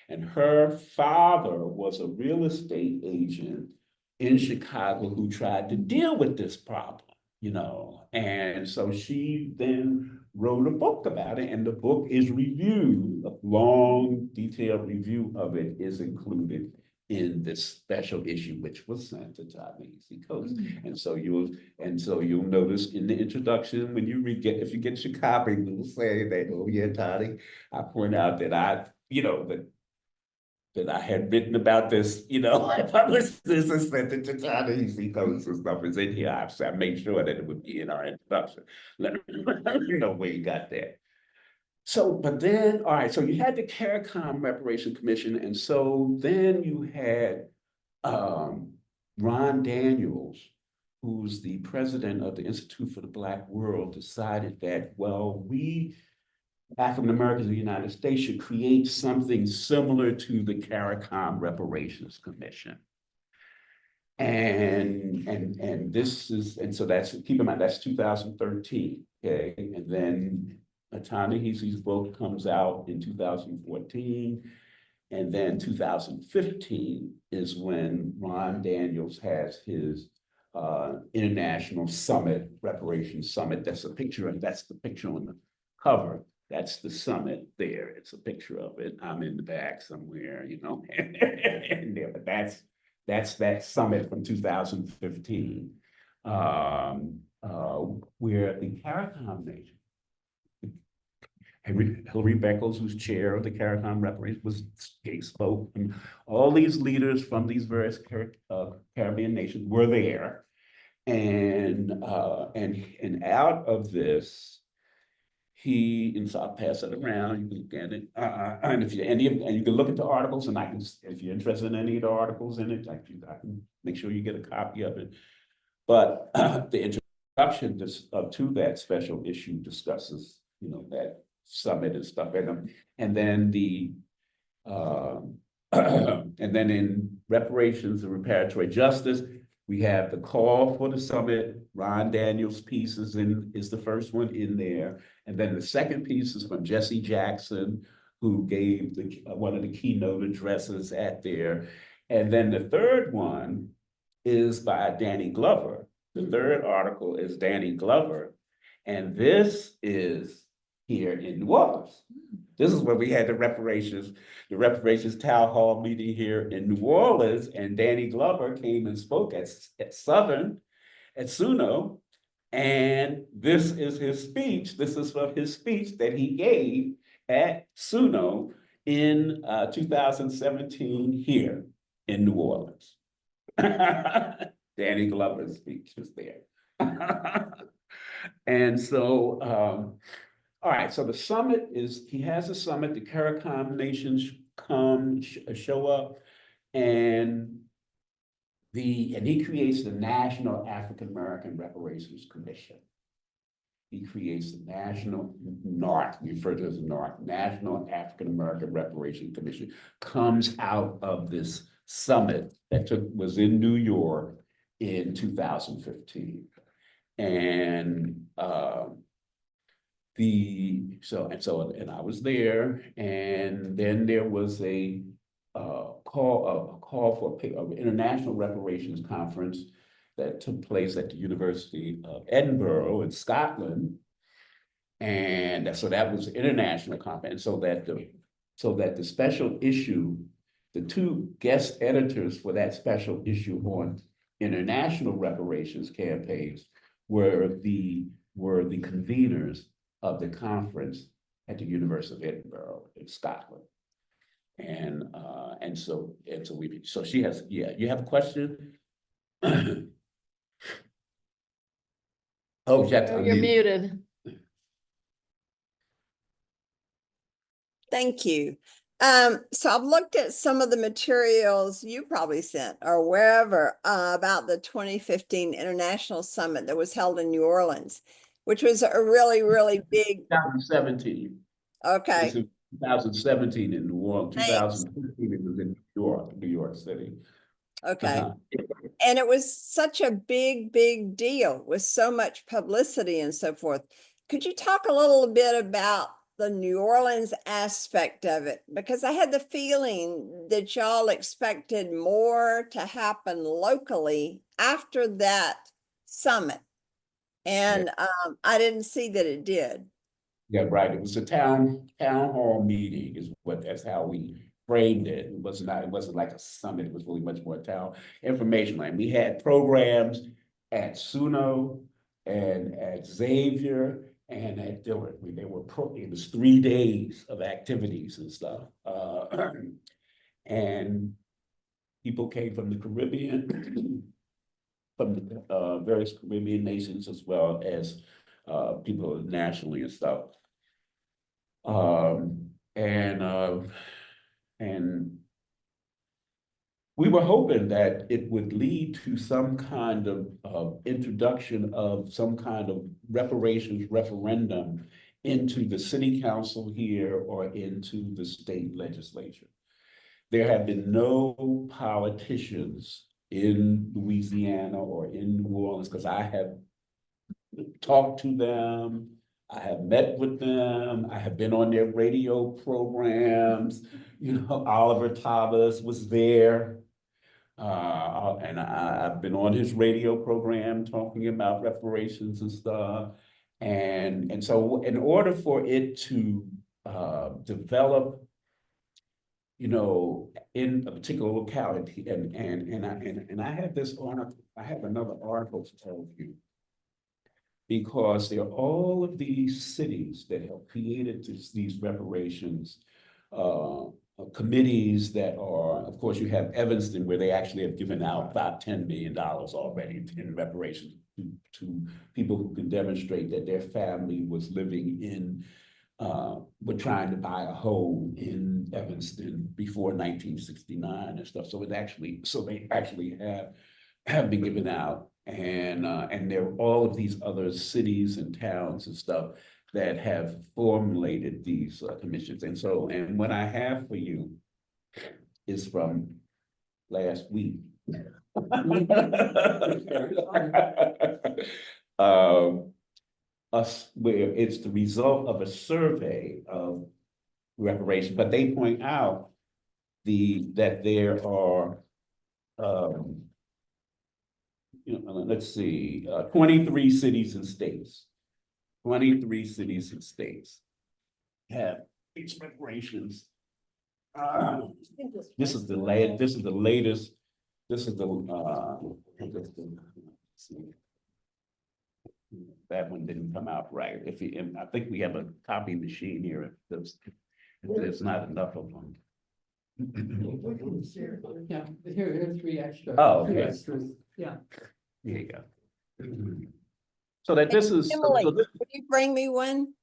And her father was a real estate agent in Chicago who tried to deal with this problem, and so she then wrote a book about it, and the book is reviewed. A long, detailed review of it is included in this special issue, which was sent to Ta-Nehisi Coates. And so you'll notice in the introduction, when you if you get your copy, we'll say that, oh yeah, Toddy, I point out that that I had written about this, I published this and sent it to Ta-Nehisi Coates and stuff is in here. I made sure that it would be in our introduction. Let me know where you got that. So, but then, all right, so you had the CARICOM Reparation Commission, and so then you had Ron Daniels, who's the president of the Institute for the Black World, decided that, well, we African Americans in the United States should create something similar to the CARICOM Reparations Commission. And so that's, keep in mind, that's 2013, okay? And then Ta-Nehisi's book comes out in 2014. And then 2015 is when Ron Daniels has his International Summit, Reparations Summit. That's the picture on the cover. That's the summit there. It's a picture of it. I'm in the back somewhere, you know, and there, but that's that summit from 2015. Where the CARICOM nation, Hillary Beckles, who's chair of the CARICOM Reparations, spoke, and all these leaders from these various Caribbean nations were there. And out of this, and so I'll pass it around, you can look at it. And you can look at the articles, and if you're interested in any of the articles in it, I can make sure you get a copy of it. But the introduction to that special issue discusses, you know, that summit and stuff, and then and then in reparations and reparatory justice, we have the call for the summit. Ron Daniels' piece is the first one in there. And then the second piece is from Jesse Jackson, who gave one of the keynote addresses at there. And then the third one is by Danny Glover. The third article is Danny Glover. And this is here in New Orleans. This is where we had the reparations town hall meeting here in New Orleans, and Danny Glover came and spoke at Southern, at SUNO, and this is his speech. This is from his speech that he gave at SUNO in 2017 here in New Orleans. Danny Glover's speech was there. And so, all right, so the summit he has a summit, the CARICOM nations show up, and he creates the National African American Reparations Commission. He creates the National NARC, referred to as the NARC, National African American Reparations Commission, comes out of this summit that was in New York in 2015. And and I was there, and then there was a call for an international reparations conference that took place at the University of Edinburgh in Scotland. And so that was an international conference, so that the special issue, the two guest editors for that special issue on international reparations campaigns were the conveners of the conference at the University of Edinburgh in Scotland. And so she has, yeah, you have a question? Oh, yeah. You're muted. Thank you. So I've looked at some of the materials you probably sent or wherever about the 2015 International Summit that was held in New Orleans, which was a really, really big. 2017. Okay. 2017 in New Orleans. Thanks. 2015 it was in New York City. Okay. And it was such a big, big deal with so much publicity and so forth. Could you talk a little bit about the New Orleans aspect of it? Because I had the feeling that y'all expected more to happen locally after that summit. And I didn't see that it did. Yeah, right. It was a town hall meeting that's how we framed it. It wasn't like a summit. It was really much more town information. And we had programs at SUNO and at Xavier, and it was 3 days of activities and stuff. And people came from the Caribbean, from the various Caribbean nations, as well as people nationally and stuff. And we were hoping that it would lead to some kind of introduction of some kind of reparations referendum into the city council here or into the state legislature. There have been no politicians in Louisiana or in New Orleans, because I have talked to them, I have met with them, I have been on their radio programs. You know, Oliver Thomas was there. And I've been on his radio program talking about reparations and stuff. And so in order for it to develop, in a particular locality, and I have this article, I have another article to tell you. Because there are all of these cities that have created these reparations committees that are, of course, you have Evanston, where they actually have given out about $10 million already in reparations to people who can demonstrate that their family was living in, were trying to buy a home in Evanston before 1969 and stuff. So they actually have been given out. And there are all of these other cities and towns and stuff that have formulated these commissions. And what I have for you is from last week. Where it's the result of a survey of reparations, but they point out that there are let's see, 23 cities and states. 23 cities and states have these reparations. This is the latest, that one didn't come out right. I think we have a copy machine here. There's not enough of them. Yeah, here are 3 extra. Oh, three okay. extras. Yeah. Here you go. So that this is. Emily, so this- would you bring me one?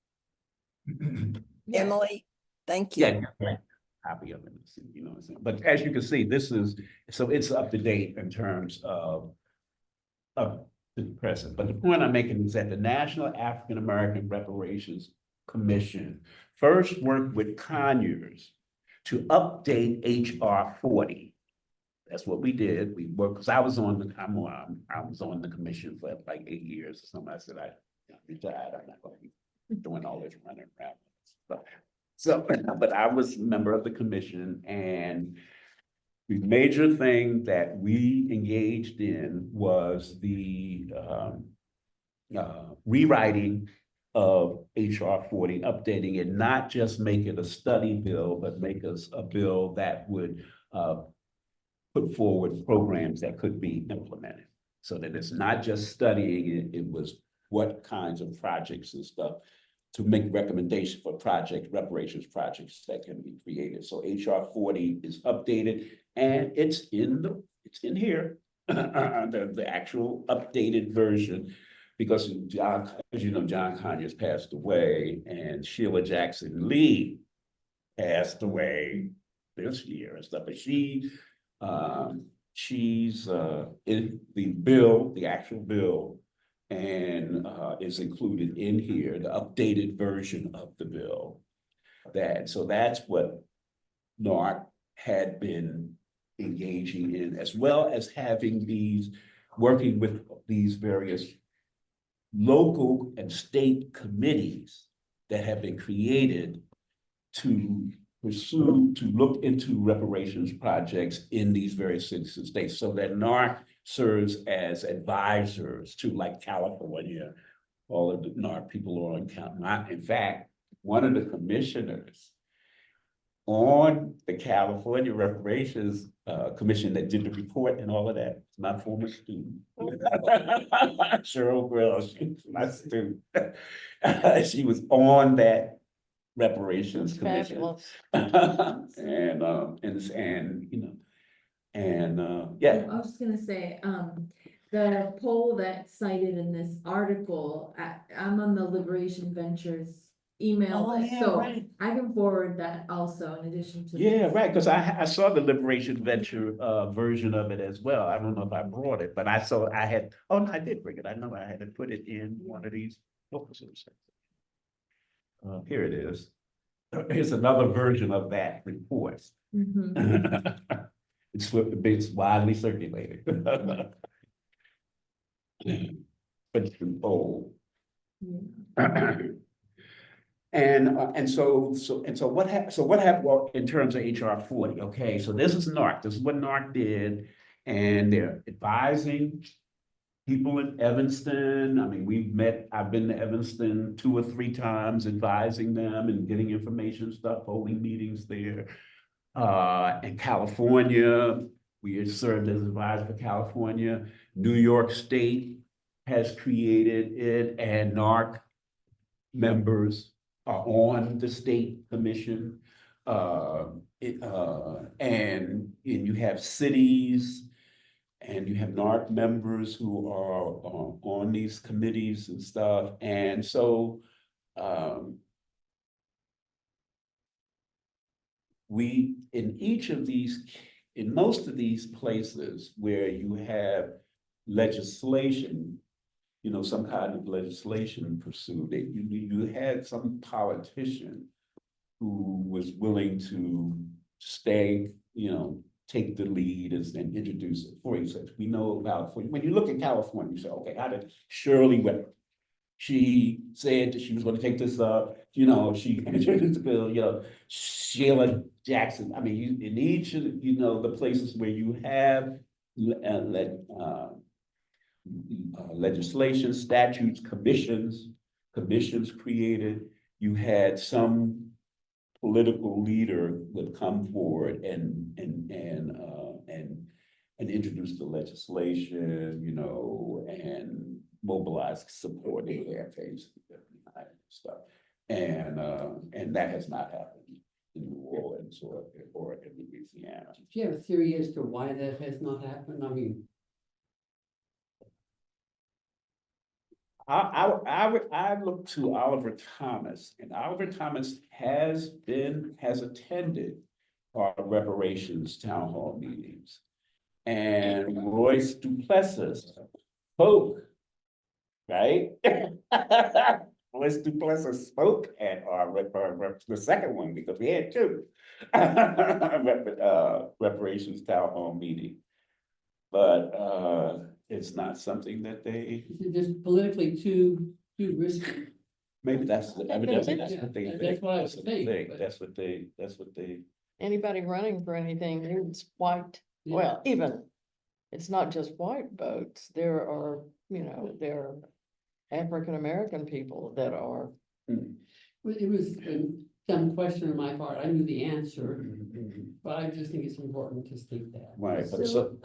Yes. Emily, thank you. Yeah, copy of it, what I'm saying. But as you can see, so it's up to date in terms of the present. But the point I'm making is that the National African American Reparations Commission first worked with Conyers to update HR 40. That's what we did. We worked, because I was on the commission for like 8 years or something. I said, I retired. I'm not going to be doing all this running around. But I was a member of the commission, and the major thing that we engaged in was the rewriting of HR 40, updating it, not just make it a study bill, but make us a bill that would put forward programs that could be implemented. So that it's not just studying it, it was what kinds of projects and stuff to make recommendations for reparations projects that can be created. So HR 40 is updated, and it's in here, the actual updated version, because as you know, John Conyers passed away, and Sheila Jackson Lee passed away this year and stuff. But she's in the actual bill, and is included in here, the updated version of the bill. So that's what NARC had been engaging in, as well as working with these various local and state committees that have been created to look into reparations projects in these various cities and states, so that NARC serves as advisors to, like, California. All of the NARC people are on count. In fact, one of the commissioners on the California Reparations Commission that did the report and all of that, my former student. Cheryl Grill, she's my student. She was on that reparations commission. Fabulous. Yeah. I was just gonna say, the poll that's cited in this article, I'm on the Liberation Ventures email Oh, list, yeah, so right. I can forward that also in addition to. Yeah, this. right, because I saw the Liberation Venture version of it as well. I don't know if I brought it, but I did bring it. I know I had to put it in one of these books. Here it is. Here's another version of that report. Mhm. It's widely circulated. But it's been old. Yeah. And so what happened? Well, in terms of HR 40, okay, so this is NARC. This is what NARC did. And they're advising people in Evanston. I mean, I've been to Evanston 2 or 3 times, advising them and getting information stuff, holding meetings there. In California, we have served as advisor for California. New York State has created it, and NARC members are on the state commission. And you have cities and you have NARC members who are on these committees and stuff. And so in most of these places where you have legislation, some kind of legislation pursued, you had some politician who was willing to stay, take the lead and introduce it. For example, we know about, when you look at California, you say, okay, how did Shirley Weber? She said that she was going to take this up, she introduced the bill, Sheila Jackson. I mean, in each of the places where you have legislation, statutes, commissions created, you had some political leader would come forward and introduce the legislation, and mobilize support in their case and stuff. And that has not happened in New Orleans or in Louisiana. Do you have a theory as to why that has not happened? I mean, I look to Oliver Thomas, and Oliver Thomas has attended our reparations town hall meetings. And Royce Duplessis spoke, right? Royce Duplessis spoke at our the second one, because we had 2 reparations town hall meeting. But it's not something that they, is it just politically too risky? maybe evidently that's what they Yeah, think. that's what I That's what think, they think. but- That's what they. Anybody running for anything needs white, well, even, it's not just white votes, there are, there are African-American people that are. Well, it was a dumb question on my part. I knew the answer, but I just think it's important to state that. Right, but So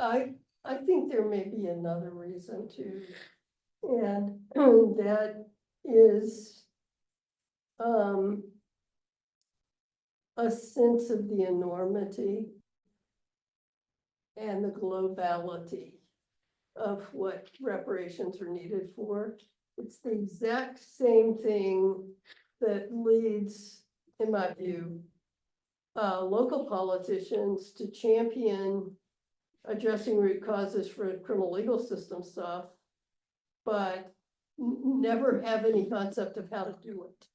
I think there may be another reason too. And that is a sense of the enormity and the globality of what reparations are needed for. It's the exact same thing that leads, in my view, local politicians to champion addressing root causes for criminal legal system stuff, but never have any concept of how to do it.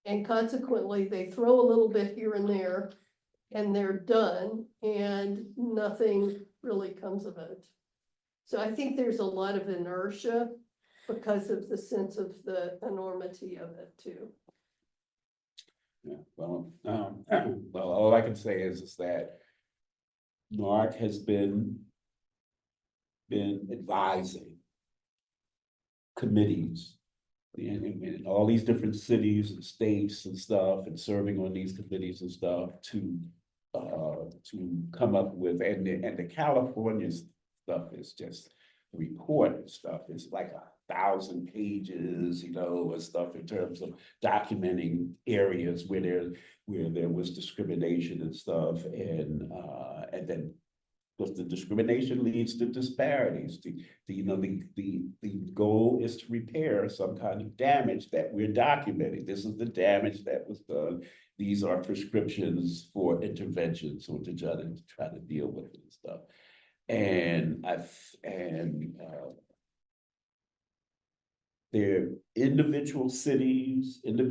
And consequently, they throw a little bit here and there, and they're done, and nothing really comes of it. So I think there's a lot of inertia because of the sense of the enormity of it too. Yeah, well, all I can say is that NARC has been advising committees in all these different cities and states and stuff, and serving on these committees and stuff to come up with, and the California stuff is just report and stuff. It's like 1,000 pages, and stuff in terms of documenting areas where there was discrimination and stuff, and then because the discrimination leads to disparities. The goal is to repair some kind of damage that we're documenting. This is the damage that was done. These are prescriptions for interventions or to try to deal with it and stuff. And they're individual cities, and I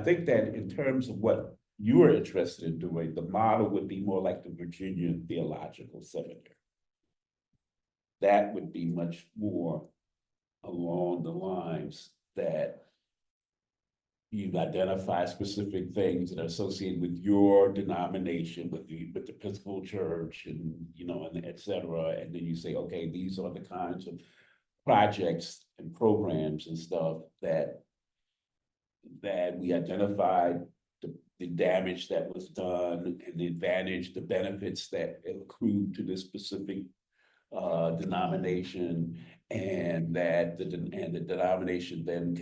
think that in terms of what you are interested in doing, the model would be more like the Virginia Theological Seminary. That would be much more along the lines that you identify specific things that are associated with your denomination, with the Episcopal Church, and and et cetera. And then you say, okay, these are the kinds of projects and programs and stuff that we identified, the damage that was done, and the advantage, the benefits that accrued to this specific denomination, and that the denomination then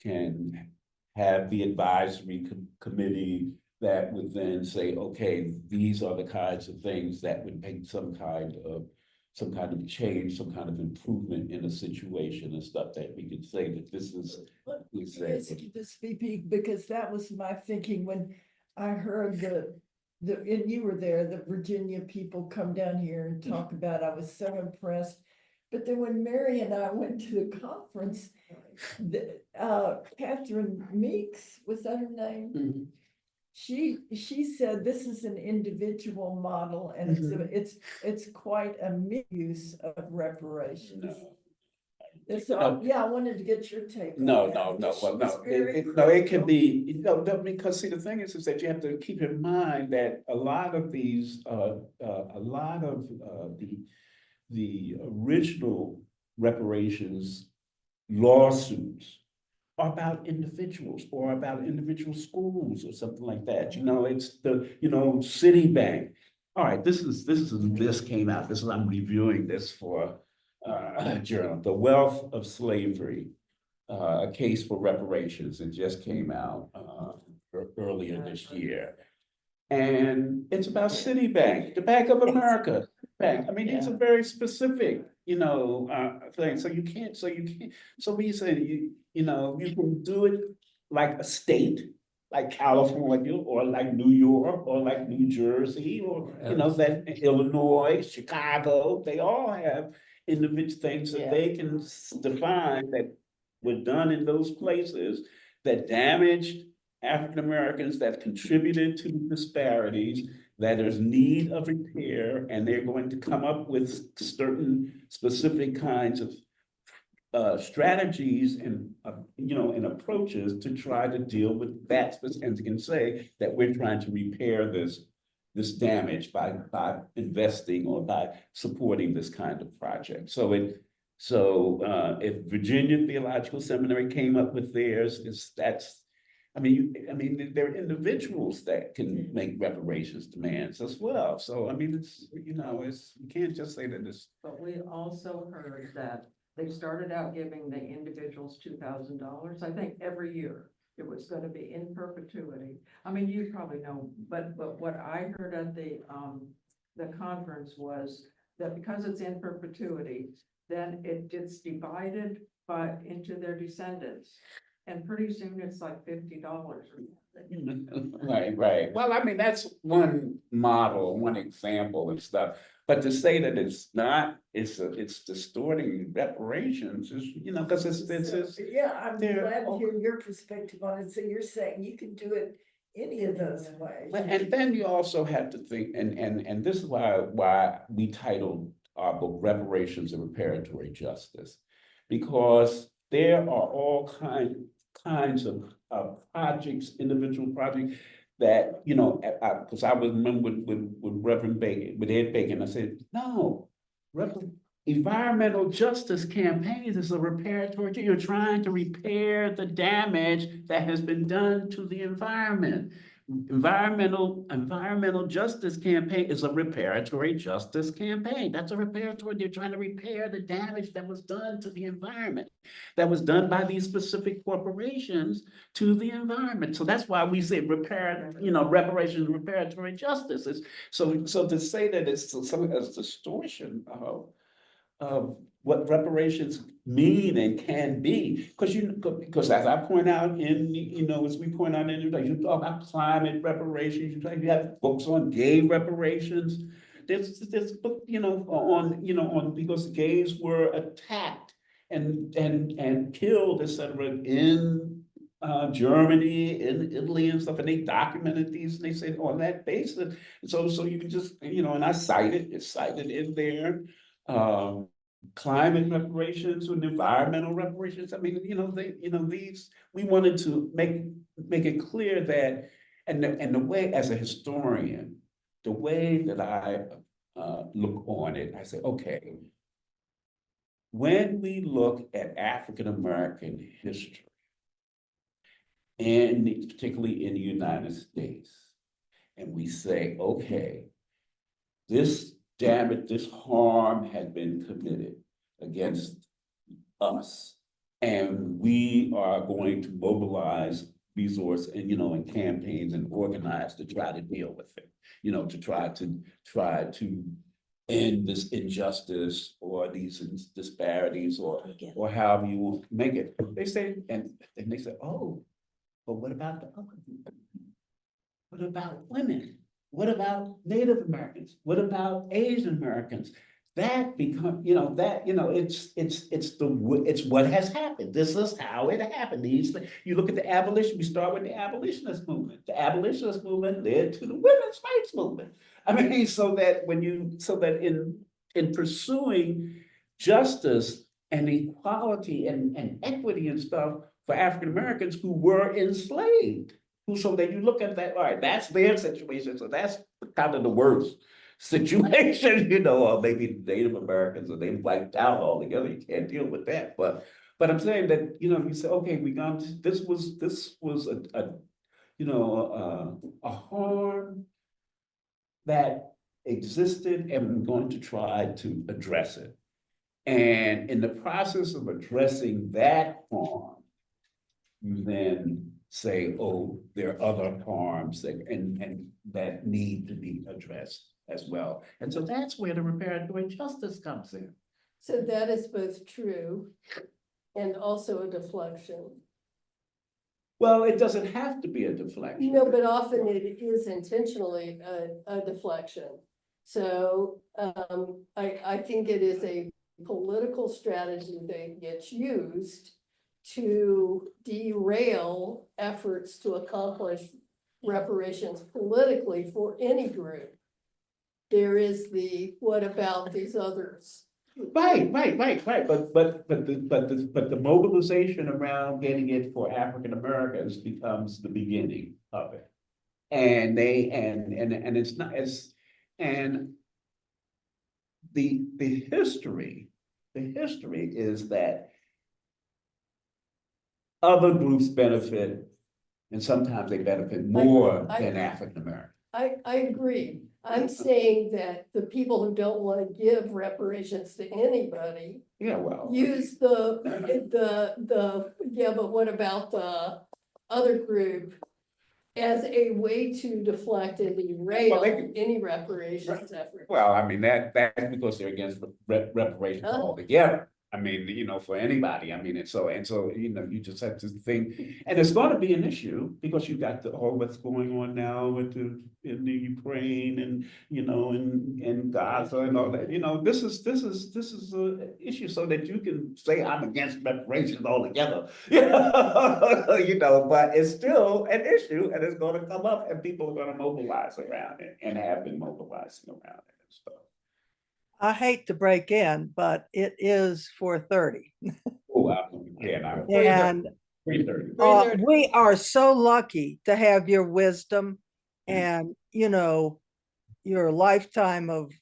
can have the advisory committee that would then say, okay, these are the kinds of things that would make some kind of change, some kind of improvement in a situation and stuff, that we could say that this is. Let We me say, ask you this, VP, because that was my thinking when I heard and you were there, the Virginia people come down here and talk about, I was so impressed. But then when Mary and I went to the conference, Catherine Meeks, was that her name? Mhm. She said this is an individual model, and it's quite a misuse of reparations. no. And so, No. yeah, I wanted to get your take on No, that, no, no, because well, she was no, very it can critical. be, no, because see, the thing is that you have to keep in mind that a lot of these, the original reparations lawsuits are about individuals or about individual schools or something like that. It's Citibank. All right, this came out. I'm reviewing this for a journal, The Wealth of Slavery, a case for reparations. It just came out earlier this year. And it's about Citibank, the Bank of America Bank. I mean, these are very specific, things. So we say, you can do it like a state, like California, or like New York, or like New Jersey, or, that Illinois, Chicago, they all have individual things that they can define that were done in those places that damaged African Americans, that contributed to the disparities, that there's need of repair, and they're going to come up with certain specific kinds of strategies and and approaches to try to deal with that, and can say that we're trying to repair this damage by investing or by supporting this kind of project. So if Virginia Theological Seminary came up with theirs, there are individuals that can make reparations demands as well. So, you can't just say that it's. But we also heard that they started out giving the individuals $2,000, I think, every year. It was gonna be in perpetuity. I mean, you probably know, but what I heard at the conference was that because it's in perpetuity, then it gets divided into their descendants. And pretty soon it's like $50. Right. Well, that's one model, one example and stuff. But to say that it's not, it's distorting reparations, is, because it's. Yeah, I'm they're- glad to hear your perspective on it. So you're saying you can do it any of those ways. And then you also have to think, and this is why we titled our book Reparations and Reparatory Justice, because there are all kinds of projects, individual projects that, because I was remember with Reverend Bacon, with Ed Bacon, I said, no, environmental justice campaigns is a reparatory. You're trying to repair the damage that has been done to the environment. Environmental justice campaign is a reparatory justice campaign. That's a reparatory. They're trying to repair the damage that was done to the environment, that was done by these specific corporations to the environment. So that's why we say reparations, reparatory justice. So to say that it's some distortion of what reparations mean and can be, because as I point out as we point out in you talk about climate reparations, you have books on gay reparations. There's this book, on because gays were attacked and killed, etc., in Germany, in Italy and stuff, and they documented these, and they said on that basis. So you can just, and I cited in there. climate reparations and environmental reparations. I mean, we wanted to make it clear that, and the way, as a historian, the way that I look on it, I say, okay, when we look at African American history, and particularly in the United States, and we say, okay, this damage, this harm has been committed against us. And we are going to mobilize resource and campaigns and organize to try to deal with it, to try to end this injustice or these disparities or however you want to make it. They say, and they say, oh, but what about the other people? What about women? What about Native Americans? What about Asian Americans? That become, it's what has happened. This is how it happened. You look at the abolition, we start with the abolitionist movement. The abolitionist movement led to the women's rights movement. I mean, so that in pursuing justice and equality and equity and stuff for African Americans who were enslaved. So that you look at that, all right, that's their situation. So that's kind of the worst situation, or maybe Native Americans or they wiped out altogether. You can't deal with that. But I'm saying that, you say, okay, this was a harm that existed and we're going to try to address it. And in the process of addressing that harm, you then say, oh, there are other harms and that need to be addressed as well. And so that's where the reparatory justice comes in. So that is both true and also a deflection. Well, it doesn't have to be a deflection. No, but often it is intentionally a deflection. So I think it is a political strategy that gets used to derail efforts to accomplish reparations politically for any group. There is what about these others? Right. But the mobilization around getting it for African Americans becomes the beginning of it. And it's not as, and the history is that other groups benefit, and sometimes they benefit more than African Americans. I agree. I'm saying that the people who don't want to give reparations to anybody Yeah, well. use yeah, but what about the other group as a way to deflect and derail any reparations effort? Well, I mean, that's because they're against reparations altogether. I mean, for anybody, I mean, and so, you just have to think, and it's going to be an issue because you got all what's going on now in the Ukraine and, in Gaza and all that, this is an issue so that you can say I'm against reparations altogether, but it's still an issue and it's going to come up and people are going to mobilize around it and have been mobilizing around it and stuff. I hate to break in, but it is 4:30. Oh, I'm And 3:30. we are so lucky to have your wisdom and, your lifetime of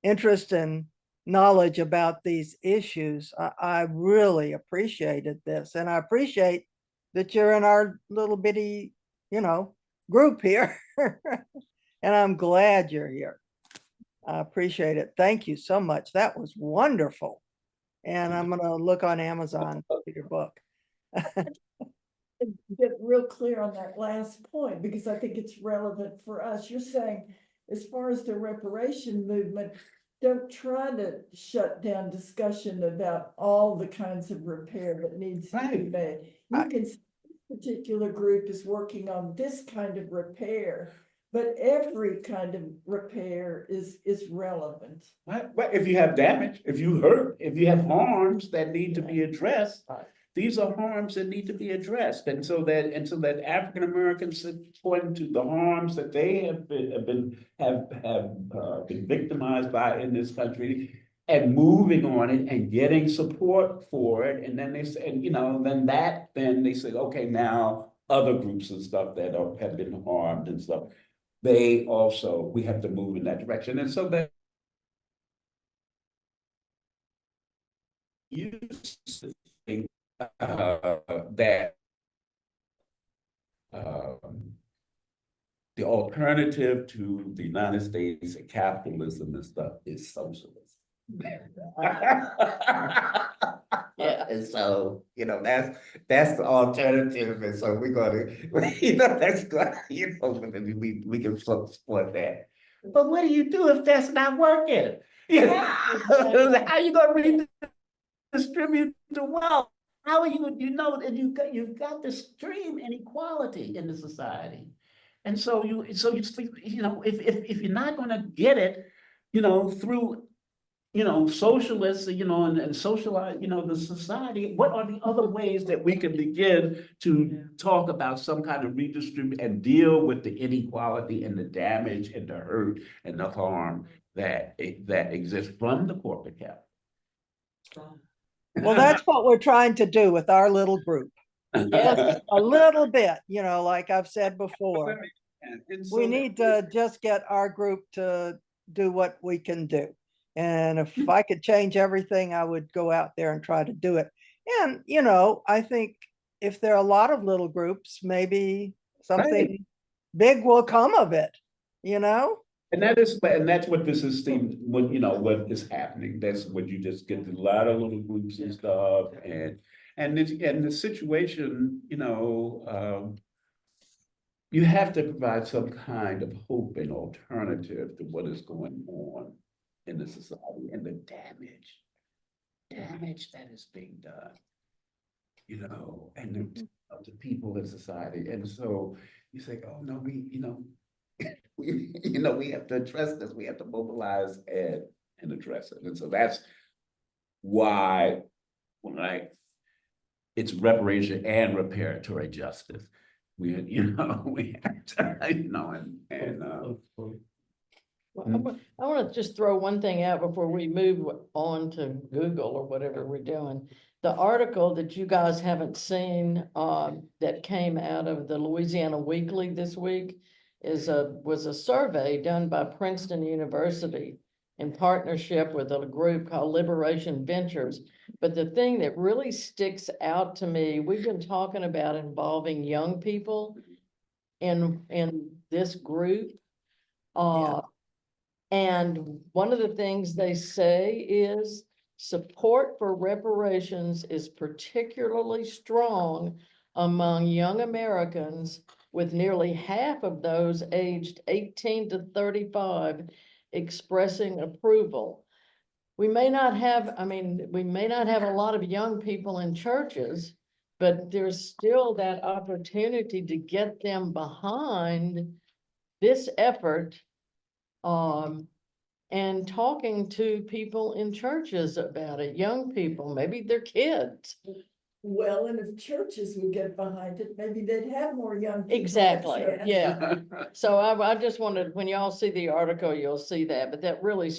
interest and knowledge about these issues. I really appreciated this. And I appreciate that you're in our little bitty, group here. And I'm glad you're here. I appreciate it. Thank you so much. That was wonderful. And I'm going to look on Amazon for your book. Get real clear on that last point, because I think it's relevant for us. You're saying, as far as the reparation movement, don't try to shut down discussion about all the kinds of repair that needs to be made. You can say this particular group is working on this kind of repair, but every kind of repair is relevant. But if you have damage, if you hurt, if you have harms that need to be addressed, these are harms that need to be addressed. And so that African Americans, according to the harms that they have been victimized by in this country, and moving on it and getting support for it. And then they say, and then they say, okay, now other groups and stuff that have been harmed and stuff, we have to move in that direction. And so that used to think that the alternative to the United States and capitalism and stuff is socialism. Yeah. And so, that's the alternative. And so we're gonna, that's good, we can support that. But what do you do if that's not working? How you gonna redistribute the wealth? How are you, and you've got this extreme inequality in the society. And so if you're not gonna get it, through socialists, and socialize, the society, what are the other ways that we can begin to talk about some kind of redistribute and deal with the inequality and the damage and the hurt and the harm that exists from the corporate capital? Well, that's what we're trying to do with our little group. Yes. A little bit, like I've said before. We need to just get our group to do what we can do. And if I could change everything, I would go out there and try to do it. And, I think if there are a lot of little groups, maybe something big will come of it, And that's what this is, what is happening. That's what you just get a lot of little groups and stuff, and the situation, you have to provide some kind of hope and alternative to what is going on in the society and the damage that is being done, and the people in society. And so you say, oh no, we have to address this. We have to mobilize and address it. And so that's why it's reparation and reparatory justice. We have to, Well, I want to just throw one thing out before we move on to Google or whatever we're doing. The article that you guys haven't seen, that came out of the Louisiana Weekly this week was a survey done by Princeton University in partnership with a group called Liberation Ventures. But the thing that really sticks out to me, we've been talking about involving young people in this group. And one of the things they say is support for reparations is particularly strong among young Americans, with nearly half of those aged 18 to 35 expressing approval. We may not have a lot of young people in churches, but there's still that opportunity to get them behind this effort. And talking to people in churches about it, young people, maybe their kids. Well, and if churches would get behind it, maybe they'd have more young people. at Exactly, church. yeah. So I just wanted, when y'all see the article, you'll see that, but that really